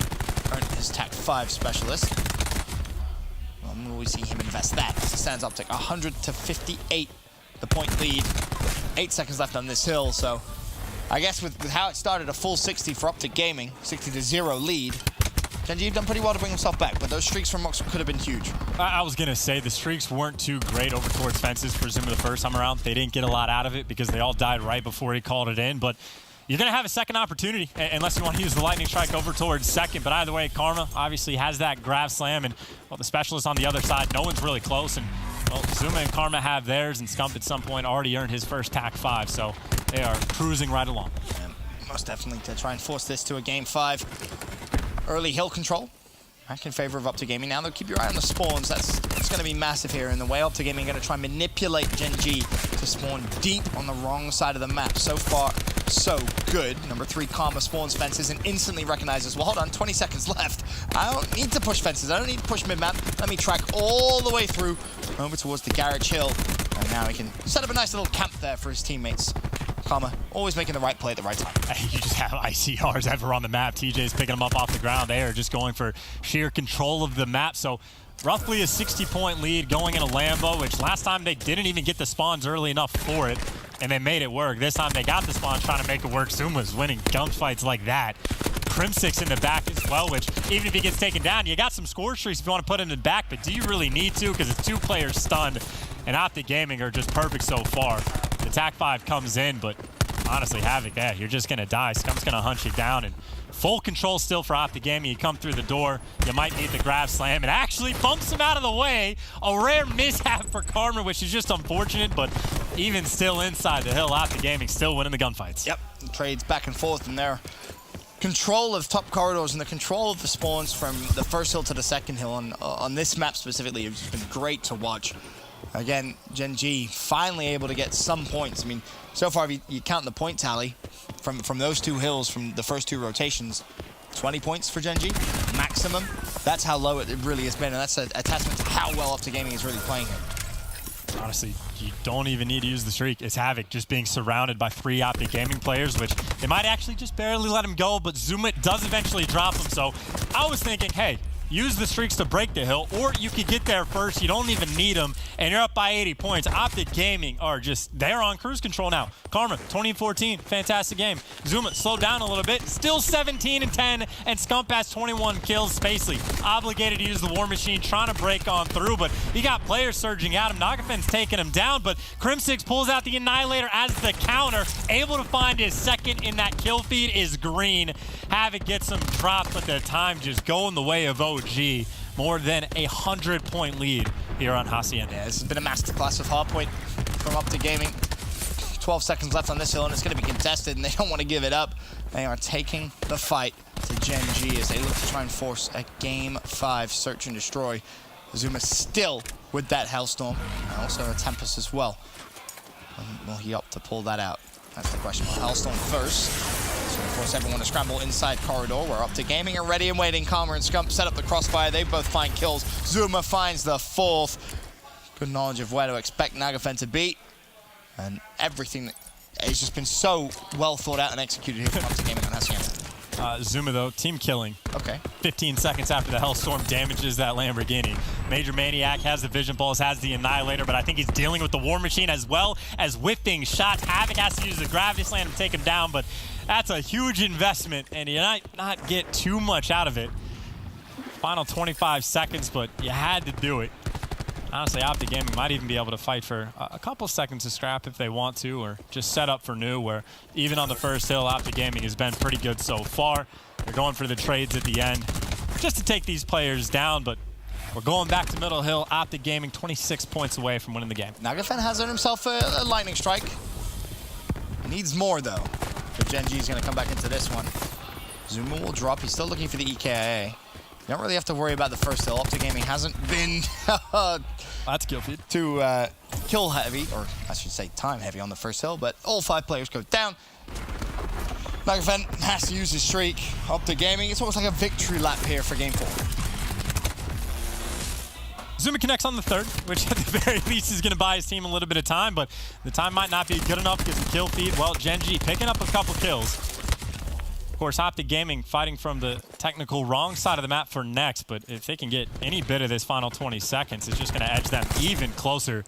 earned his TAC 5 specialist. Will we see him invest that? As it stands Optic 100 to 58, the point lead. 8 seconds left on this hill, so I guess with how it started, a full 60 for Optic Gaming, 60-0 lead. Gen G have done pretty well to bring himself back, but those streaks from Mox could have been huge. I was going to say the streaks weren't too great over towards fences for Zuma the first time around. They didn't get a lot out of it because they all died right before he called it in, but you're going to have a second opportunity unless you want to use the Lightning Strike over towards second. But either way, Karma obviously has that grab slam, and, well, the specialist on the other side, no one's really close. And, well, Zuma and Karma have theirs, and Scump at some point already earned his first TAC 5, so they are cruising right along. And most definitely to try and force this to a game 5. Early hill control. Back in favor of Optic Gaming now. They'll keep your eye on the spawns. That's going to be massive here. In the way Optic Gaming are going to try and manipulate Gen G to spawn deep on the wrong side of the map. So far, so good. Number 3, Karma spawns fences and instantly recognizes, well, hold on, 20 seconds left. I don't need to push fences. I don't need to push mid-map. Let me track all the way through over towards the Garage Hill. And now he can set up a nice little camp there for his teammates. Karma always making the right play at the right time. You just have ICRs ever on the map. TJ's picking them up off the ground. They are just going for sheer control of the map. So roughly a 60-point lead going in a Lambo, which last time they didn't even get the spawns early enough for it, and they made it work. This time they got the spawns trying to make it work. Zuma's winning gunfights like that. Crimsix in the back as well, which even if he gets taken down, you got some score streaks if you want to put him in the back, but do you really need to? Because it's 2 players stunned, and Optic Gaming are just perfect so far. The TAC 5 comes in, but honestly, Havoc, you're just going to die. Scump's going to hunt you down, and full control still for Optic Gaming. You come through the door, you might need the grab slam. It actually bumps him out of the way. A rare mishap for Karma, which is just unfortunate, but even still inside the hill, Optic Gaming still winning the gunfights. Yep, trades back and forth in there. Control of top corridors and the control of the spawns from the first hill to the second hill on this map specifically has been great to watch. Again, Gen G finally able to get some points. I mean, so far, if you count the point tally from those 2 hills, from the first 2 rotations, 20 points for Gen G, maximum. That's how low it really has been, and that's a testament to how well Optic Gaming is really playing here. Honestly, you don't even need to use the streak. It's Havoc just being surrounded by 3 Optic Gaming players, which they might actually just barely let him go, but Zuma does eventually drop him. So I was thinking, hey, use the streaks to break the hill, or you could get there first. You don't even need them, and you're up by 80 points. Optic Gaming are just, they're on cruise control now. Karma, 20-14, fantastic game. Zuma slowed down a little bit, still 17-10, and Scump has 21 kills. Spacely obligated to use the War Machine, trying to break on through, but he got players surging at him. Nagafen's taking him down, but Crimsix pulls out the Annihilator as the counter, able to find his second in that kill feed is green. Havoc gets him dropped, but the time just going the way of OG. More than 100-point lead here on Hacienda. Yeah, this has been a masterclass of hardpoint from Optic Gaming. 12 seconds left on this hill, and it's going to be contested, and they don't want to give it up. They are taking the fight to Gen G as they look to try and force a Game 5 search and destroy. Zuma still with that Hellstorm, and also a Tempest as well. Will he opt to pull that out? That's the question. Hellstorm first. So of course everyone to scramble inside corridor where Optic Gaming are ready and waiting. Karma and Scump set up the crossfire. They both find kills. Zuma finds the 4th. Good knowledge of where to expect Nagafen to be. And everything that has just been so well thought out and executed here from Optic Gaming on Hacienda. Zuma, though, team killing. Okay. 15 seconds after the Hellstorm damages that Lamborghini. Major Maniac has the Vision Pulse, has the Annihilator, but I think he's dealing with the War Machine as well as whiffing shots. Havoc has to use the Gravity Slam to take him down, but that's a huge investment, and you might not get too much out of it. Final 25 seconds, but you had to do it. Honestly, Optic Gaming might even be able to fight for a couple seconds of scrap if they want to, or just set up for new, where even on the first hill, Optic Gaming has been pretty good so far. They're going for the trades at the end just to take these players down, but we're going back to middle hill. Optic Gaming 26 points away from winning the game. Nagafen has earned himself a lightning strike. Needs more, though. If Gen G is going to come back into this one. Zuma will drop. He's still looking for the EKIA. You don't really have to worry about the first hill. Optic Gaming hasn't been that's kill feed. Too kill heavy, or I should say time heavy on the first hill, but all 5 players go down. Nagafen has to use his streak. Optic Gaming, it's almost like a victory lap here for Game 4. Zuma connects on the 3rd, which at the very least is going to buy his team a little bit of time, but the time might not be good enough because the kill feed, well, Gen G picking up a couple kills. Of course, Optic Gaming fighting from the technical wrong side of the map for next, but if they can get any bit of this final 20 seconds, it's just going to edge them even closer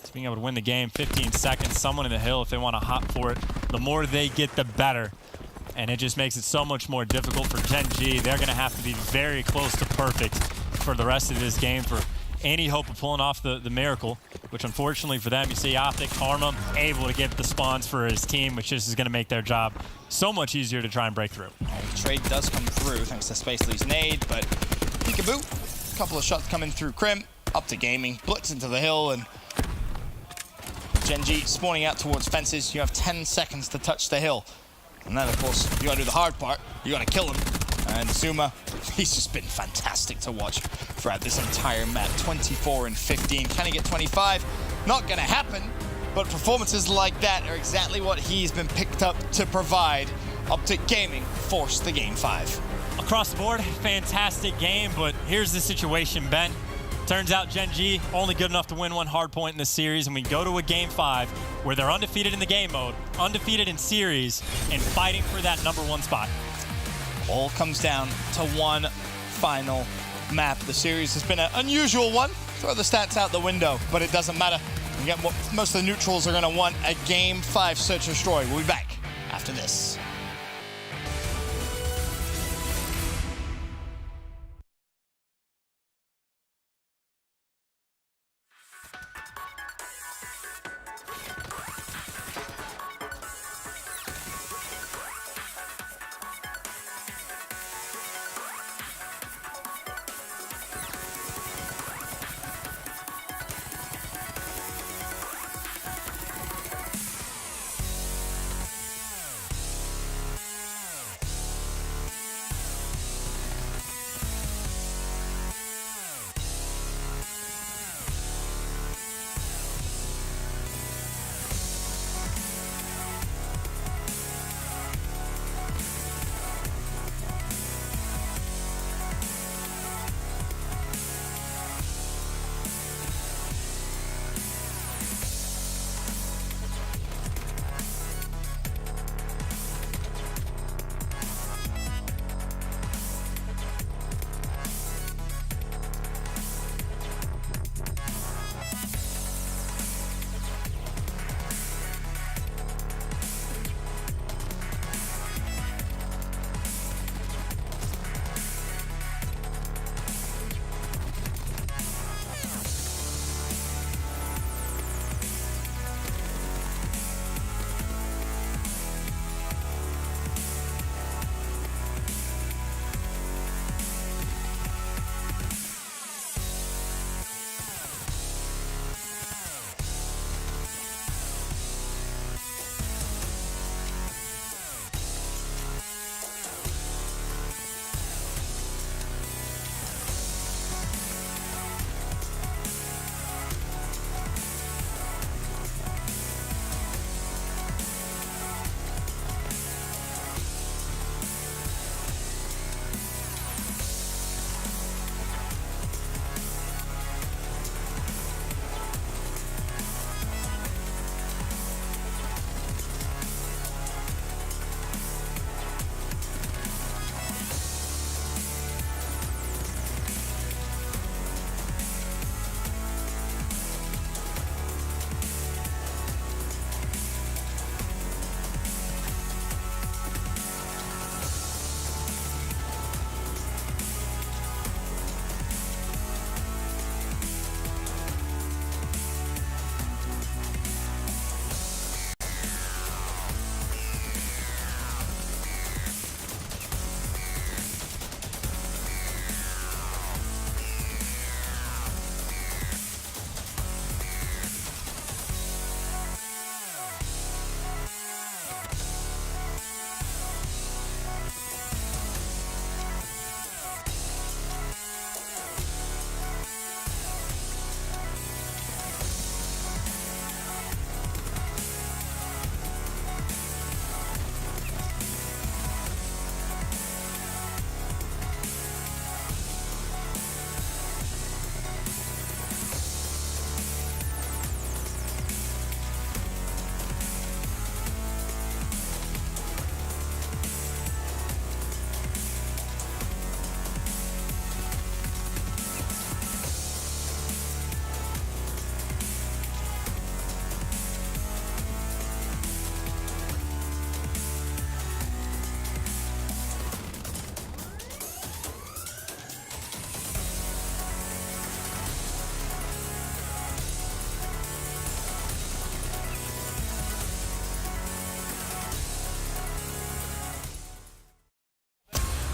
to being able to win the game. 15 seconds, someone in the hill if they want to hop for it. The more they get, the better. And it just makes it so much more difficult for Gen G. They're going to have to be very close to perfect for the rest of this game for any hope of pulling off the miracle, which unfortunately for them, you see Optic, Karma able to get the spawns for his team, which just is going to make their job so much easier to try and break through. The trade does come through thanks to Spacely's nade, but peekaboo. A couple of shots coming through Crim. Optic Gaming blitz into the hill, and Gen G spawning out towards fences. You have 10 seconds to touch the hill. And then, of course, you gotta do the hard part. You gotta kill him. And Zuma, he's just been fantastic to watch throughout this entire map. 24 and 15. Can he get 25? Not gonna happen. But performances like that are exactly what he's been picked up to provide. Optic Gaming forced the Game 5. Across the board, fantastic game, but here's the situation, Ben. Turns out Gen G only good enough to win one hard point in this series, and we go to a Game 5. where they're undefeated in the game mode, undefeated in series, and fighting for that #1 spot. All comes down to one final map. The series has been an unusual one. Throw the stats out the window, but it doesn't matter. You get what most of the neutrals are going to want, a Game 5 Search and Destroy. We'll be back after this.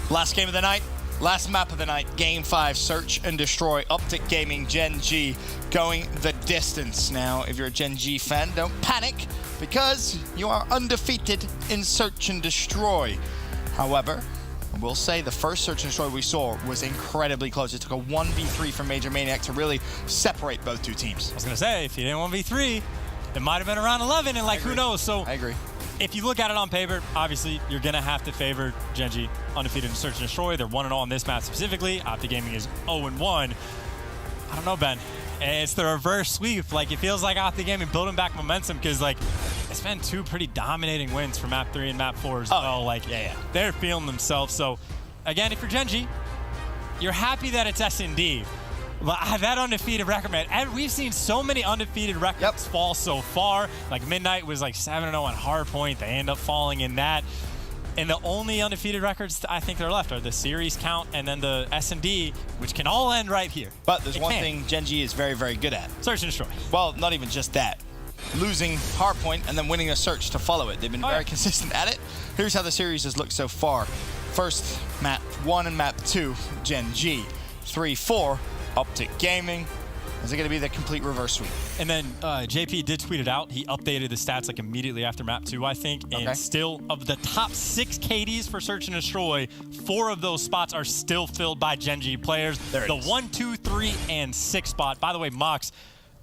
Last game of the night, last map of the night, Game 5, Search and Destroy. Optic Gaming, Gen G, going the distance. Now, if you're a Gen G fan, don't panic, because you are undefeated in Search and Destroy. However, I will say the first Search and Destroy we saw was incredibly close. It took a 1v3 from Major Maniac to really separate both two teams. I was going to say, if you didn't 1v3, it might have been around 11, and who knows? So I agree. If you look at it on paper, obviously, you're going to have to favor Gen G, undefeated in Search and Destroy. They're 1-0 on this map specifically. Optic Gaming is 0-1. I don't know, Ben. And it's the reverse sweep. Like, it feels like Optic Gaming building back momentum because, like, it's been 2 pretty dominating wins for Map 3 and Map 4 as well. Like, they're feeling themselves. So, again, if you're Gen G, you're happy that it's S&D. But that undefeated record, man, and we've seen so many undefeated records fall so far. Like, Midnight was like 7-0 on Hardpoint. They end up falling in that. And the only undefeated records I think that are left are the series count and then the S&D, which can all end right here. But there's one thing Gen G is very, very good at. Search and destroy. Well, not even just that. Losing Hardpoint and then winning a search to follow it. They've been very consistent at it. Here's how the series has looked so far. First, Map 1 and Map 2, Gen G. 3-4, Optic Gaming. Is it going to be the complete reverse sweep? And then JP did tweet it out. He updated the stats like immediately after Map 2, I think. And still, of the top 6 KDs for Search and Destroy, 4 of those spots are still filled by Gen G players. The 1, 2, 3, and 6 spot. By the way, Mox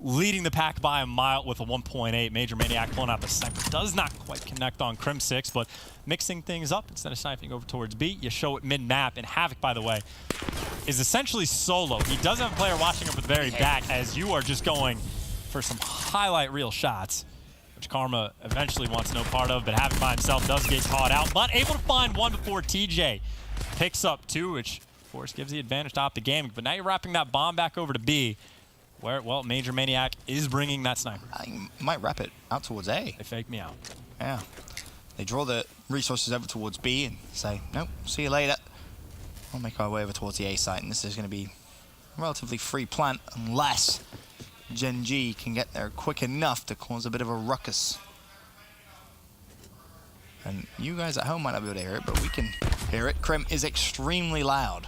leading the pack by a mile with a 1.8. Major Maniac pulling out the sniper. Does not quite connect on Crim 6, but mixing things up. Instead of sniping over towards B, you show it mid-map. And Havoc, by the way, is essentially solo. He does have a player watching over the very back as you are just going for some highlight reel shots, which Karma eventually wants no part of, but Havoc by himself does get caught out, but able to find 1 before TJ picks up 2, which, of course, gives the advantage to Optic Gaming. But now you're wrapping that bomb back over to B, where, well, Major Maniac is bringing that sniper. I might wrap it out towards A. They fake me out. Yeah. They draw the resources over towards B and say, nope, see you later. We'll make our way over towards the A site, and this is going to be a relatively free plant unless Gen G can get there quick enough to cause a bit of a ruckus. And you guys at home might not be able to hear it, but we can hear it. Crim is extremely loud.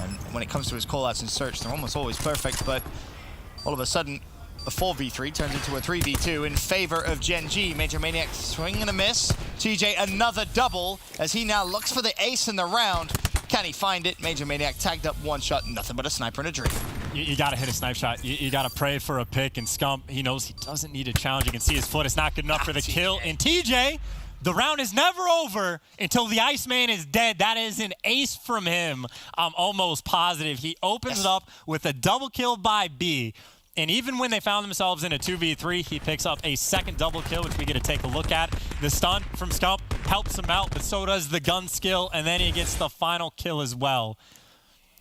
And when it comes to his callouts and search, they're almost always perfect, but all of a sudden, a 4v3 turns into a 3v2 in favor of Gen G. Major Maniac swing and a miss. TJ another double as he now looks for the ace in the round. Can he find it? Major Maniac tagged up 1 shot, nothing but a sniper and a dream. You got to hit a snipe shot. You got to pray for a pick, and Scump, he knows he doesn't need a challenge. You can see his foot is not good enough for the kill. And TJ, the round is never over until the Iceman is dead. That is an ace from him. I'm almost positive. He opens it up with a double kill by B. And even when they found themselves in a 2v3, he picks up a second double kill, which we get to take a look at. The stun from Scump helps him out, but so does the gun skill, and then he gets the final kill as well.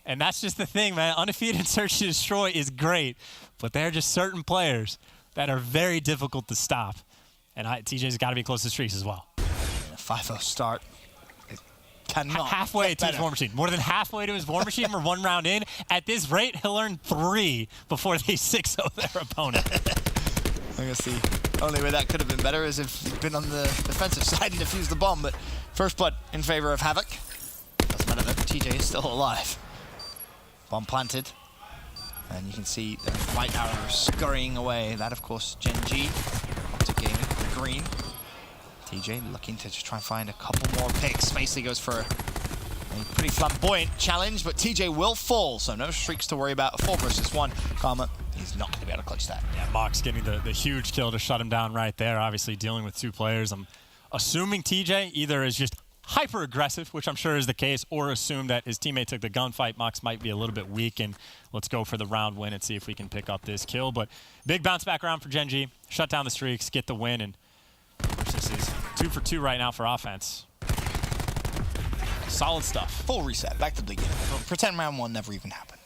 And that's just the thing, man. Undefeated Search to Destroy is great, but there are just certain players that are very difficult to stop. And TJ's got to be close to streaks as well. A 5-0 start. Cannot halfway to his War Machine. More than halfway to his War Machine. We're 1 round in. At this rate, he'll earn 3 before they 6-0 their opponent. I guess the only way that could have been better is if he'd been on the defensive side and defused the bomb, but first blood in favor of Havoc. Doesn't matter though, TJ is still alive. Bomb planted. And you can see the white arrow scurrying away. That, of course, Gen G. Optic Gaming, the green. TJ looking to just try and find a couple more picks. Spacely goes for a pretty flamboyant challenge, but TJ will fall, so no streaks to worry about. 4 versus 1. Karma, he's not going to be able to clutch that. Yeah, Mox getting the huge kill to shut him down right there. Obviously dealing with 2 players. I'm assuming TJ either is just hyper aggressive, which I'm sure is the case, or assume that his teammate took the gunfight. Mox might be a little bit weak, and let's go for the round win and see if we can pick up this kill. But big bounce back round for Gen G. Shut down the streaks, get the win, and this is 2 for 2 right now for offense. Solid stuff. Full reset, back to the beginning. Pretend round 1 never even happened.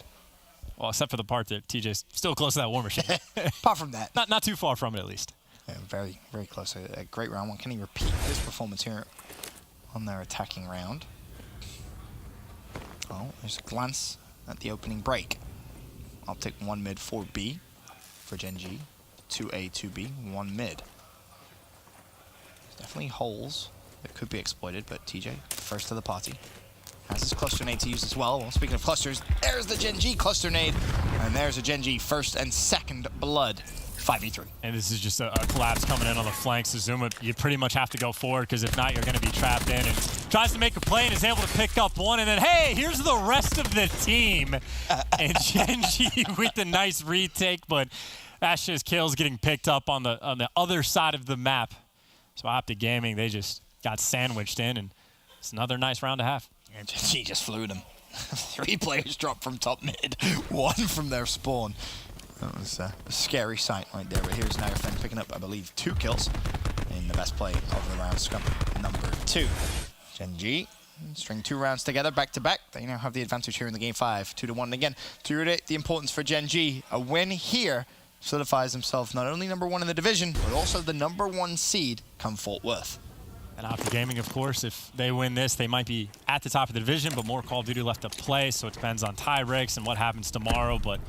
Well, except for the part that TJ's still close to that War Machine. Apart from that. Not too far from it, at least. Yeah, very, very close. A great round 1. Can he repeat his performance here on their attacking round? Oh, there's a glance at the opening break. Optic 1 mid, 4 B for Gen G. 2A, 2B, 1 mid. Definitely holes that could be exploited, but TJ, first to the party. Has his cluster nade to use as well. Well, speaking of clusters, there's the Gen G cluster nade. And there's a Gen G first and second blood. 5v3. And this is just a collapse coming in on the flanks. Zuma, you pretty much have to go forward, because if not, you're going to be trapped in. And tries to make a play and is able to pick up 1. And then, hey, here's the rest of the team. And Gen G with the nice retake, but that's just kills getting picked up on the other side of the map. So Optic Gaming, they just got sandwiched in, and it's another nice round to have. And G just flew them. 3 players dropped from top mid, 1 from their spawn. That was a scary sight right there. But here's Nagafen picking up, I believe, 2 kills in the best play of the round, scum number 2. Gen G string 2 rounds together, back to back. They now have the advantage here in the game 5, 2-1. And again, to reiterate the importance for Gen G, a win here solidifies themselves not only number 1 in the division, but also the number 1 seed come Fort Worth. And Optic Gaming, of course, if they win this, they might be at the top of the division, but more Call of Duty left to play, so it depends on tie breaks and what happens tomorrow, but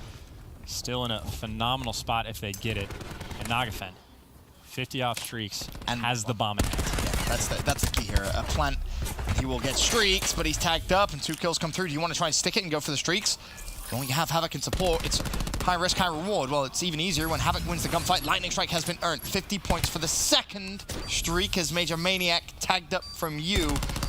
still in a phenomenal spot if they get it. And Nagafen, 50 off streaks, and has the bomb in hand. Yeah, that's the key here. A plant, he will get streaks, but he's tagged up and 2 kills come through. Do you want to try and stick it and go for the streaks? You only have Havoc in support. It's high risk, high reward. Well, it's even easier when Havoc wins the gunfight. Lightning Strike has been earned. 50 points for the second streak as Major Maniac tagged up from you.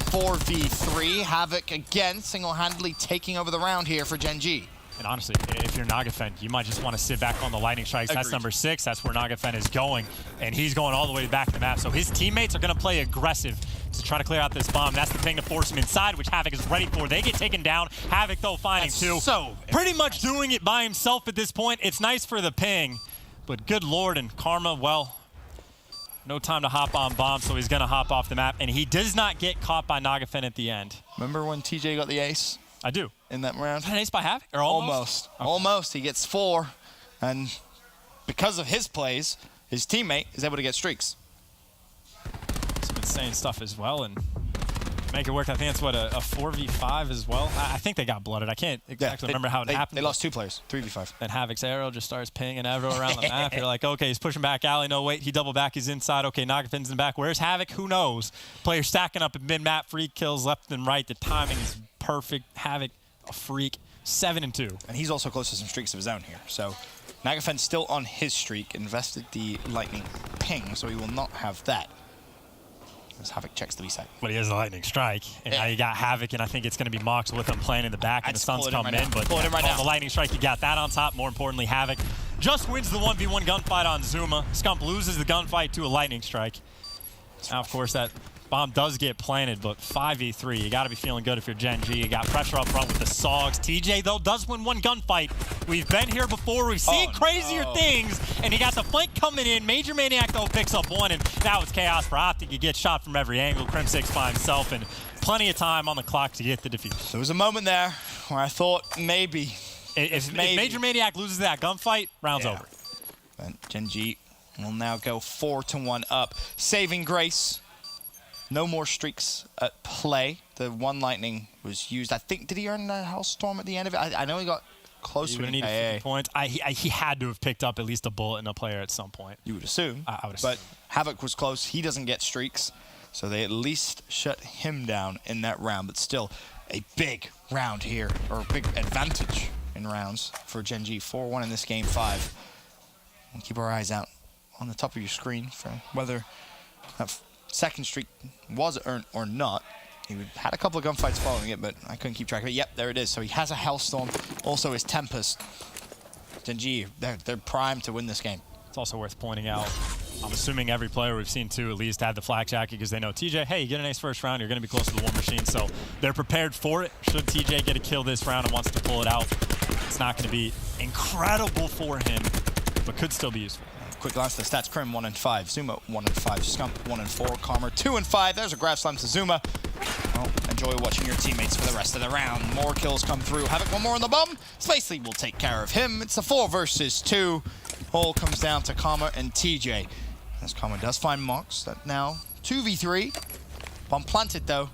4v3. Havoc again single-handedly taking over the round here for Gen G. And honestly, if you're Nagafen, you might just want to sit back on the Lightning Strikes. Agreed. That's number 6. That's where Nagafen is going. And he's going all the way back to the map. So his teammates are going to play aggressive to try to clear out this bomb. That's the thing to force him inside, which Havoc is ready for. They get taken down. Havoc, though, finding 2. So pretty much doing it by himself at this point. It's nice for the ping, but good lord, and Karma, well, no time to hop on bomb, so he's going to hop off the map. And he does not get caught by Nagafen at the end. Remember when TJ got the ace? I do. In that round? An ace by Havoc? Or almost? Almost. Okay. Almost. He gets 4. And because of his plays, his teammate is able to get streaks. Some insane stuff as well. And make it work. I think it's, what, a 4v5 as well? I think they got blooded. I can't exactly remember how it happened. They lost 2 players, 3v5. And Havoc's arrow just starts pinging everywhere around the map. You're like, okay, he's pushing back alley. No, wait, he double back. He's inside. Okay, Nagafen's in the back. Where's Havoc? Who knows? Players stacking up at mid-map. Free kills left and right. The timing is perfect. Havoc, a freak. 7-2. And he's also close to some streaks of his own here. So Nagafen's still on his streak. Invested the lightning ping, so he will not have that. As Havoc checks the B side. But he has a lightning strike. And now you got Havoc, and I think it's going to be Mox with him playing in the back, and the sun's coming in. But the lightning strike, you got that on top. More importantly, Havoc just wins the 1v1 gunfight on Zuma. Scump loses the gunfight to a lightning strike. Now, of course, that bomb does get planted, but 5v3. You got to be feeling good if you're Gen G. You got pressure up front with the Sogs. TJ, though, does win 1 gunfight. We've been here before. We've seen crazier things, and he got the flank coming in. Major Maniac, though, picks up 1, and now it's chaos for Optic. You get shot from every angle. Crim6 by himself, and plenty of time on the clock to get the defuse. There was a moment there where I thought maybe. If Major Maniac loses that gunfight, round's over. And Gen G will now go 4-1 up. Saving grace. No more streaks at play. The 1 lightning was used. I think, did he earn the Hellstorm at the end of it? I know he got close to it. He needed 50 points. He had to have picked up at least a bullet in a player at some point. You would assume. I would assume. But Havoc was close. He doesn't get streaks. So they at least shut him down in that round. But still, a big round here, or a big advantage in rounds for Gen G. 4-1 in this game 5. We'll keep our eyes out on the top of your screen for whether that second streak was earned or not. He had a couple of gunfights following it, but I couldn't keep track of it. Yep, there it is. So he has a Hellstorm, also his Tempest. Gen G, they're primed to win this game. It's also worth pointing out, I'm assuming every player we've seen too at least had the flak jacket because they know TJ, hey, you get an ace first round, you're going to be close to the War Machine. So they're prepared for it. Should TJ get a kill this round and wants to pull it out, it's not going to be incredible for him, but could still be useful. Quick glance at the stats. Crim 1-5, Zuma 1-5, Scump 1-4, Karma 2-5. There's a grab slam to Zuma. Well, enjoy watching your teammates for the rest of the round. More kills come through. Havoc 1 more on the bomb. Spacely will take care of him. It's a 4 versus 2. All comes down to Karma and TJ. As Karma does find Mox, that now 2v3. Bomb planted though.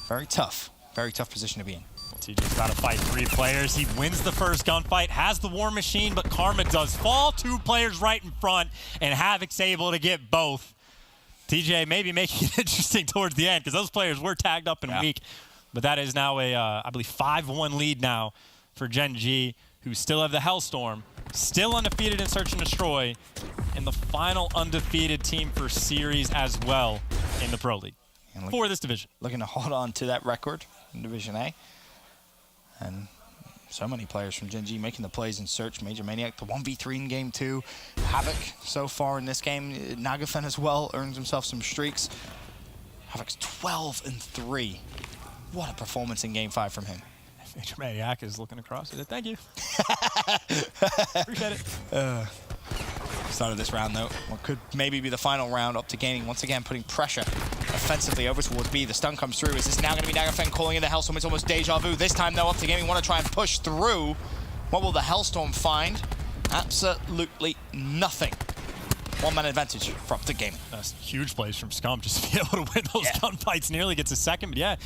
Very tough position to be in. TJ's got to fight 3 players. He wins the first gunfight, has the War Machine, but Karma does fall. 2 players right in front, and Havoc's able to get both. TJ maybe making it interesting towards the end because those players were tagged up and weak. But that is now a, I believe, 5-1 lead now for Gen G, who still have the Hellstorm, still undefeated in Search and Destroy, and the final undefeated team for series as well in the Pro League for this division. Looking to hold on to that record in Division A. And so many players from Gen G making the plays in Search. Major Maniac, the 1v3 in game 2. Havoc so far in this game. Nagafen as well earns himself some streaks. Havoc's 12-3. What a performance in game 5 from him. Major Maniac is looking across at it. Thank you. Appreciate it. Started this round, though. What could maybe be the final round. Optic Gaming once again putting pressure offensively over towards B. The stun comes through. Is this now going to be Nagafen calling in the Hellstorm? It's almost deja vu. This time, though, Optic Gaming want to try and push through. What will the Hellstorm find? Absolutely nothing. One-man advantage for Optic Gaming. That's huge plays from Scum just to be able to win those gunfights. Nearly gets a second, but yeah.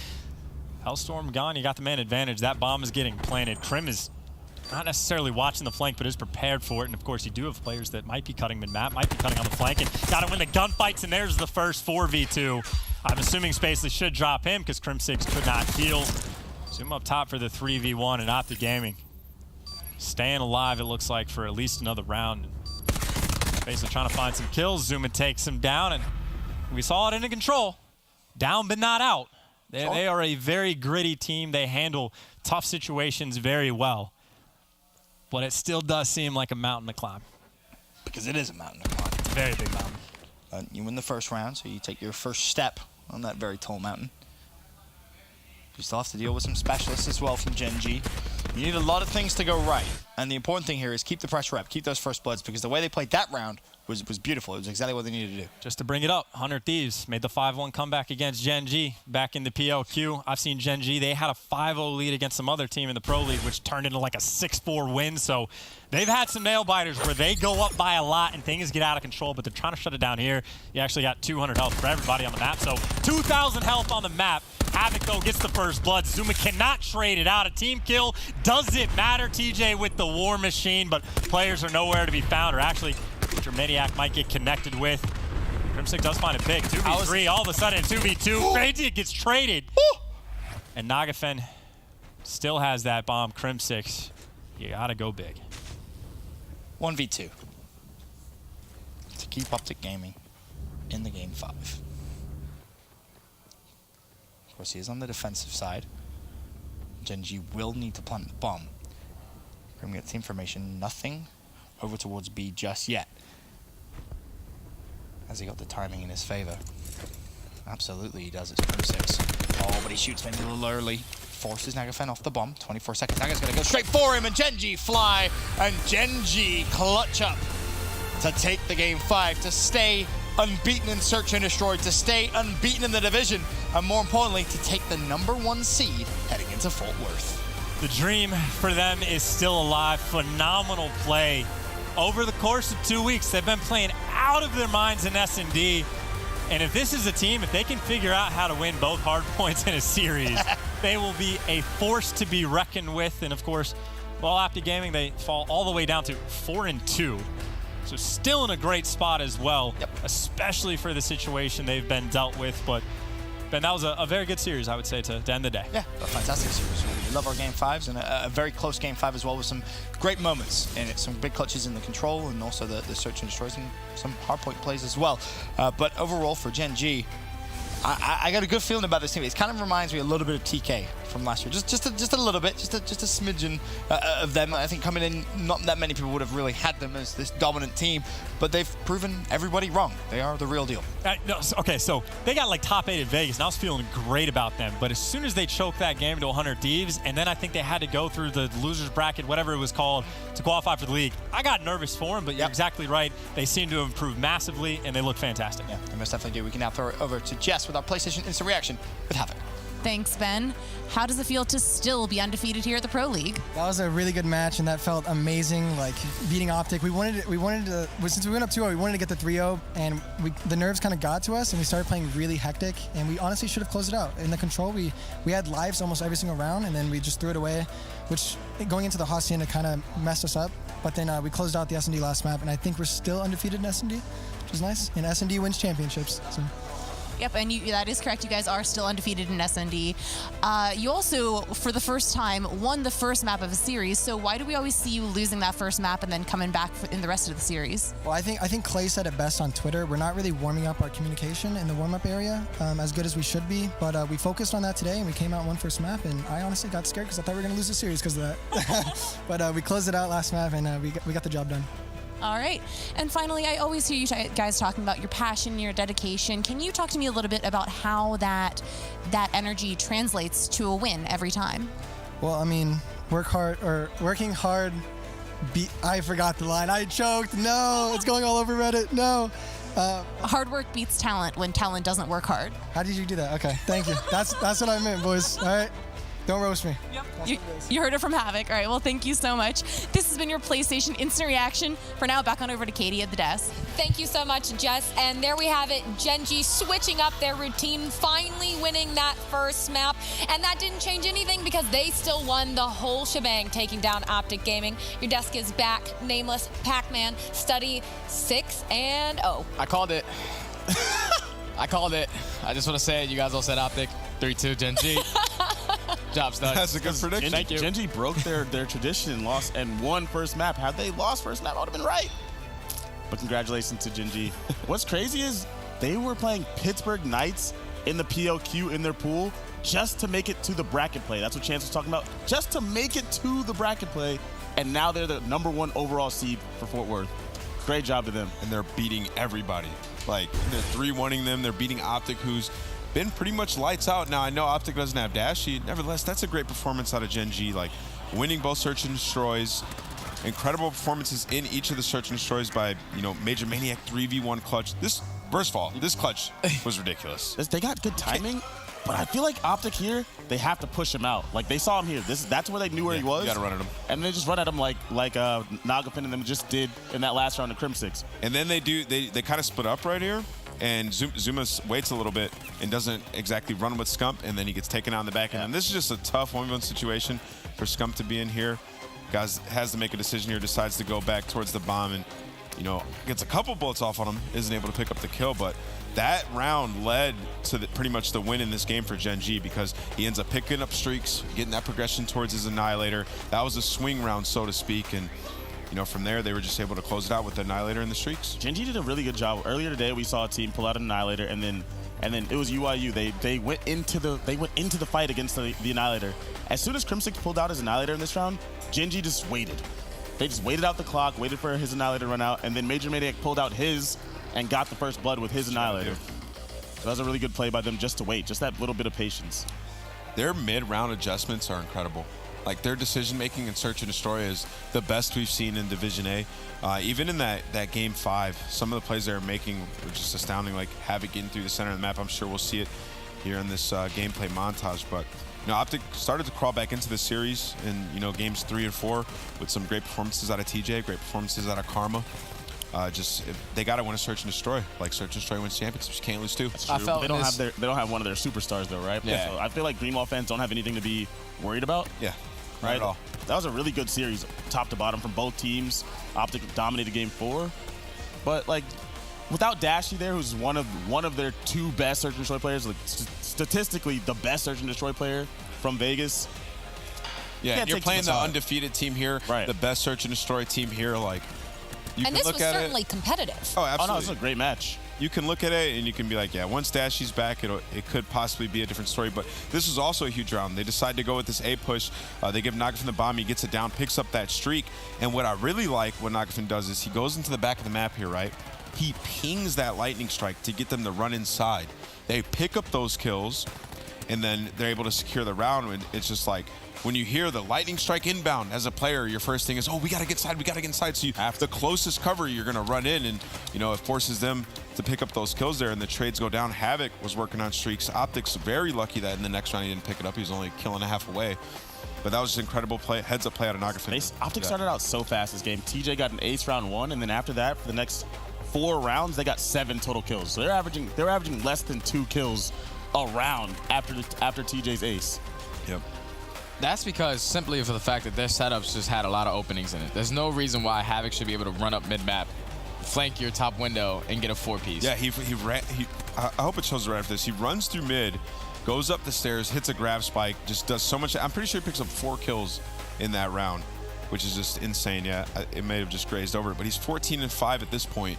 Hellstorm gone. You got the man advantage. That bomb is getting planted. Krim is not necessarily watching the flank, but is prepared for it. And of course, you do have players that might be cutting mid-map, might be cutting on the flank, and got to win the gunfights, and there's the first 4v2. I'm assuming Spacely should drop him because Crim6 could not heal. Zoom up top for the 3v1, and Optic Gaming staying alive, it looks like, for at least another round. Spacely trying to find some kills. Zuma takes him down, and we saw it in control. Down but not out. They are a very gritty team. They handle tough situations very well. But it still does seem like a mountain to climb. Because it is a mountain to climb. It's a very big mountain. You win the first round, so you take your first step on that very tall mountain. You still have to deal with some specialists as well from Gen G. You need a lot of things to go right. And the important thing here is keep the pressure up, keep those first bloods, because the way they played that round was beautiful. It was exactly what they needed to do. Just to bring it up, 100 Thieves made the 5-1 comeback against Gen G back in the PLQ. I've seen Gen G, they had a 5-0 lead against some other team in the Pro League, which turned into like a 6-4 win. So they've had some nail biters where they go up by a lot and things get out of control, but they're trying to shut it down here. You actually got 200 health for everybody on the map. So 2,000 health on the map. Havoc, though, gets the first blood. Zuma cannot trade it out. A team kill doesn't matter. TJ with the War Machine, but players are nowhere to be found, or actually, Maniac might get connected with. Crim6 does find it big. 2v3, all of a sudden 2v2. Crazy gets traded. And Nagafen still has that bomb. Crim6, you gotta go big. 1v2 to keep Optic Gaming in the game 5. Of course, he is on the defensive side. Gen G will need to plant the bomb. Grim gets information, nothing over towards B just yet. Has he got the timing in his favor? Absolutely he does. It's Crim6. Oh, but he shoots maybe a little early. Forces Nagafen off the bomb. 24 seconds. Naga's gonna go straight for him, and Gen G fly, and Gen G clutch up to take the game 5, to stay unbeaten in Search and Destroy, to stay unbeaten in the division, and more importantly, to take the #1 seed heading into Fort Worth. The dream for them is still alive. Phenomenal play. Over the course of 2 weeks, they've been playing out of their minds in S&D. And if this is a team, if they can figure out how to win both hard points in a series, they will be a force to be reckoned with. And of course, well, Optic Gaming, they fall all the way down to 4-2. So still in a great spot as well, especially for the situation they've been dealt with. But Ben, that was a very good series, I would say, to end the day. Yeah, a fantastic series. We love our game 5s, and a very close game 5 as well, with some great moments in it. Some big clutches in the control, and also the Search and Destroys, and some hardpoint plays as well. But overall, for Gen G, I got a good feeling about this team. It kind of reminds me a little bit of TK from last year. Just a little bit, just a smidgen of them. I think coming in, not that many people would have really had them as this dominant team, but they've proven everybody wrong. They are the real deal. Okay, so they got like top 8 at Vegas, and I was feeling great about them. But as soon as they choked that game to 100 Thieves, and then I think they had to go through the losers bracket, whatever it was called, to qualify for the league, I got nervous for them, but you're exactly right. They seem to have improved massively, and they look fantastic. Yeah, they most definitely do. We can now throw it over to Jess with our PlayStation Instant Reaction with Havoc. Thanks, Ben. How does it feel to still be undefeated here at the Pro League? That was a really good match, and that felt amazing. Like beating Optic, we wanted to since we went up 2-0, we wanted to get the 3-0, and the nerves kind of got to us, and we started playing really hectic. And we honestly should have closed it out. In the control, we had lives almost every single round, and then we just threw it away, which going into the Hacienda kind of messed us up. But then we closed out the S&D last map, and I think we're still undefeated in S&D, which is nice. And S&D wins championships. So. Yep, and that is correct. You guys are still undefeated in S&D. You also, for the first time, won the first map of a series. So why do we always see you losing that first map and then coming back in the rest of the series? Well, I think Clay said it best on Twitter. We're not really warming up our communication in the warm-up area as good as we should be. But we focused on that today, and we came out and won first map. And I honestly got scared because I thought we were going to lose the series because of that. But we closed it out last map, and we got the job done. All right. And finally, I always hear you guys talking about your passion, your dedication. Can you talk to me a little bit about how that energy translates to a win every time? Well, I mean, working hard I forgot the line. I choked. No, it's going all over Reddit. No. Hard work beats talent when talent doesn't work hard. How did you do that? Okay, thank you. That's what I meant, boys. All right, don't roast me. Yep. You heard it from Havoc. All right, well, thank you so much. This has been your PlayStation Instant Reaction. For now, back on over to Katie at the desk. Thank you so much, Jess. And there we have it. Gen.G switching up their routine, finally winning that first map. And that didn't change anything because they still won the whole shebang, taking down Optic Gaming. Your desk is back. Nameless, Pac-Man, Study 6-0. I called it. I called it. I just want to say it. You guys all said Optic. 3-2 Gen.G. Job done. That's a good prediction. Thank you. Gen.G broke their tradition and lost and won first map. Had they lost first map, I would have been right. But congratulations to Gen.G. What's crazy is they were playing Pittsburgh Knights in the PLQ in their pool just to make it to the bracket play. That's what Chance was talking about. Just to make it to the bracket play. And now they're the #1 overall seed for Fort Worth. Great job to them. And they're beating everybody. Like, they're 3-1ing them. They're beating Optic, who's been pretty much lights out. Now, I know Optic doesn't have Dashy. Nevertheless, that's a great performance out of Gen.G. Like, winning both Search and Destroys. Incredible performances in each of the Search and Destroys by, Major Maniac 3v1 clutch. First of all, this clutch was ridiculous. They got good timing, but I feel like Optic here, they have to push him out. Like, they saw him here. That's where they knew where he was. You gotta run at him. And they just run at him like Nagafin and them just did in that last round of Crim 6. And then they kind of split up right here. And Zuma waits a little bit and doesn't exactly run with Scump, and then he gets taken out in the back end. And this is just a tough 1v1 situation for Scump to be in here. Guys has to make a decision here, decides to go back towards the bomb and, gets a couple bullets off on him, isn't able to pick up the kill. But that round led to pretty much the win in this game for Gen.G because he ends up picking up streaks, getting that progression towards his Annihilator. That was a swing round, so to speak. And from there, they were just able to close it out with the Annihilator and the streaks. Gen.G did a really good job. Earlier today, we saw a team pull out an Annihilator, and then it was UIU. They went into the fight against the Annihilator. As soon as Crim 6 pulled out his Annihilator in this round, Gen.G just waited. They just waited out the clock, waited for his Annihilator to run out, and then Major Maniac pulled out his and got the first blood with his Annihilator. So that was a really good play by them just to wait, just that little bit of patience. Their mid-round adjustments are incredible. Like, their decision-making in Search and Destroy is the best we've seen in Division A. Even in that Game 5, some of the plays they were making were just astounding, like Havoc getting through the center of the map. I'm sure we'll see it here in this gameplay montage. But, Optic started to crawl back into the series in, Games 3 and 4 with some great performances out of TJ, great performances out of Karma. They got to win a Search and Destroy. Like, Search and Destroy wins championships. You can't lose two. They don't have one of their superstars, though, right? Yeah. So I feel like Greenwall fans don't have anything to be worried about. Yeah. Right? Not at all. That was a really good series, top to bottom, from both teams. Optic dominated Game 4. But, like, without Dashy there, who's one of their two best Search and Destroy players, like statistically the best Search and Destroy player from Vegas. Yeah, and you're playing the undefeated team here, right? The best Search and Destroy team here. Like, you and can this look was at certainly it. competitive. Oh, absolutely. Oh, no, this was a great match. You can look at it and you can be like, yeah, once Dashy's back, it could possibly be a different story. But this was also a huge round. They decide to go with this A push. They give Nagafin the bomb. He gets it down, picks up that streak. And what I really like what Nagafin does is he goes into the back of the map here, right? He pings that lightning strike to get them to run inside. They pick up those kills, and then they're able to secure the round. And it's just like, when you hear the lightning strike inbound as a player, your first thing is, oh, we got to get inside, we got to get inside. So you have the closest cover you're going to run in, and, it forces them to pick up those kills there, and the trades go down. Havoc was working on streaks. Optic's very lucky that in the next round he didn't pick it up. He was only a kill and a half away. But that was just incredible play, heads-up play out of Nagafin. Optic started out so fast this game. TJ got an ace round 1, and then after that, for the next 4 rounds, they got 7 total kills. So they're averaging less than 2 kills a round after TJ's ace. Yep. That's because simply for the fact that their setups just had a lot of openings in it. There's no reason why Havoc should be able to run up mid-map, flank your top window, and get a 4-piece. Yeah, he ran. I hope it shows right after this. He runs through mid, goes up the stairs, hits a grab spike, just does so much. I'm pretty sure he picks up 4 kills in that round, which is just insane. Yeah, it may have just grazed over it, but he's 14-5 at this point.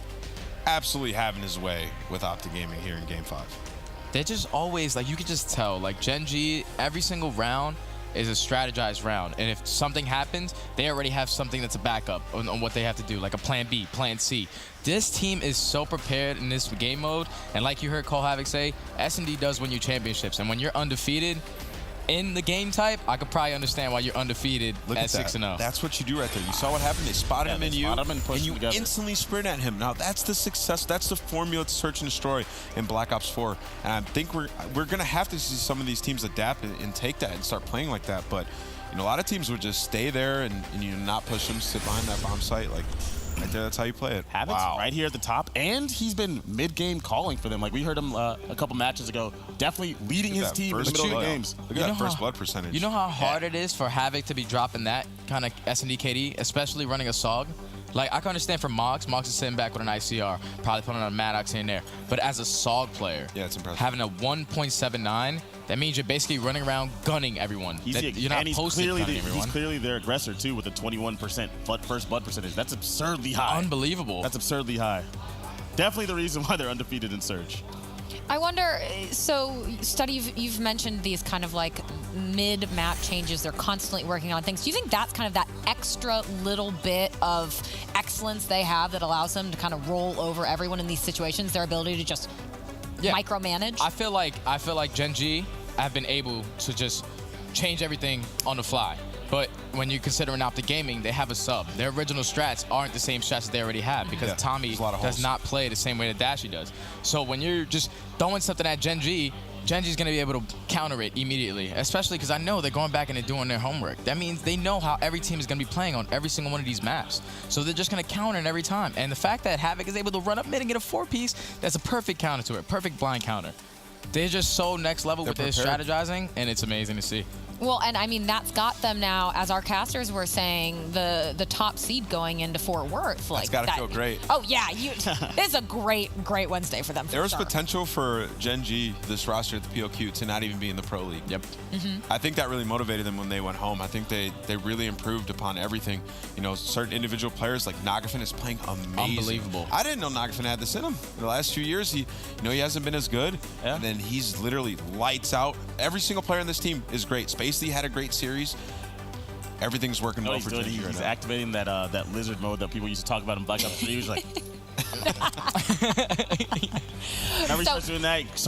Absolutely having his way with Optic Gaming here in Game 5. They're just always, like, you could just tell, like, Gen.G, every single round is a strategized round, and if something happens, they already have something that's a backup on what they have to do, like a plan B, plan C. This team is so prepared in this game mode, and like you heard Cole Havoc say, S&D does win you championships, and when you're undefeated, in the game type, I could probably understand why you're undefeated Look at at that. 6-0. That's what you do right there. You saw what happened. They spotted him in you, and you instantly sprint at him. Now that's the success. That's the formula to search and destroy in Black Ops 4. And I think we're gonna have to see some of these teams adapt and take that and start playing like that. But you know, a lot of teams would just stay there and you know, not push them, sit behind that bomb site. Like right there, that's how you play it. Havoc's right here at the top, and he's been mid-game calling for them. Like we heard him a couple matches ago, definitely leading his team in the middle of the games. Look at that first blood percentage. You know how hard it is for Havoc to be dropping that kind of S&D KD, especially running a SOG? Like, I can understand for Mox is sitting back with an ICR, probably putting on a Maddox in there. But as a SOG player, it's impressive. Having a 1.79, that means you're basically running around gunning everyone. You're not posted gunning everyone. He's clearly their aggressor, too, with a 21% first blood percentage. That's absurdly high. Unbelievable. That's absurdly high. Definitely the reason why they're undefeated in Surge. I wonder, so Study, you've mentioned these kind of like mid-map changes. They're constantly working on things. Do you think that's kind of that extra little bit of excellence they have that allows them to kind of roll over everyone in these situations, their ability to just micromanage? I feel like Gen G have been able to just change everything on the fly. But when you consider an Optic Gaming, they have a sub. Their original strats aren't the same strats that they already have because Tommy does not play the same way that Dashy does. So when you're just throwing something at Gen G's going to be able to counter it immediately, especially because I know they're going back and they're doing their homework. That means they know how every team is going to be playing on every single one of these maps. So they're just going to counter it every time. And the fact that Havoc is able to run up mid and get a 4-piece, that's a perfect counter to it, perfect blind counter. They're just so next level with their strategizing, and it's amazing to see. Well, and I mean, that's got them now, as our casters were saying, the top seed going into Fort Worth. Like, that's got to feel great. Oh, yeah. It's a great Wednesday for them. There was potential for Gen G, this roster at the POQ, to not even be in the Pro League. Yep. I think that really motivated them when they went home. I think they really improved upon everything. You know, certain individual players like Nagafin is playing amazing. Unbelievable. I didn't know Nagafin had this in him. In the last few years, he hasn't been as good. Yeah. And then he's literally lights out. Every single player on this team is great. Spacely had a great series. Everything's working well for Gen G right He's now. activating that lizard mode that people used to talk about in Black Ops 3. He was like, whenever he starts doing that,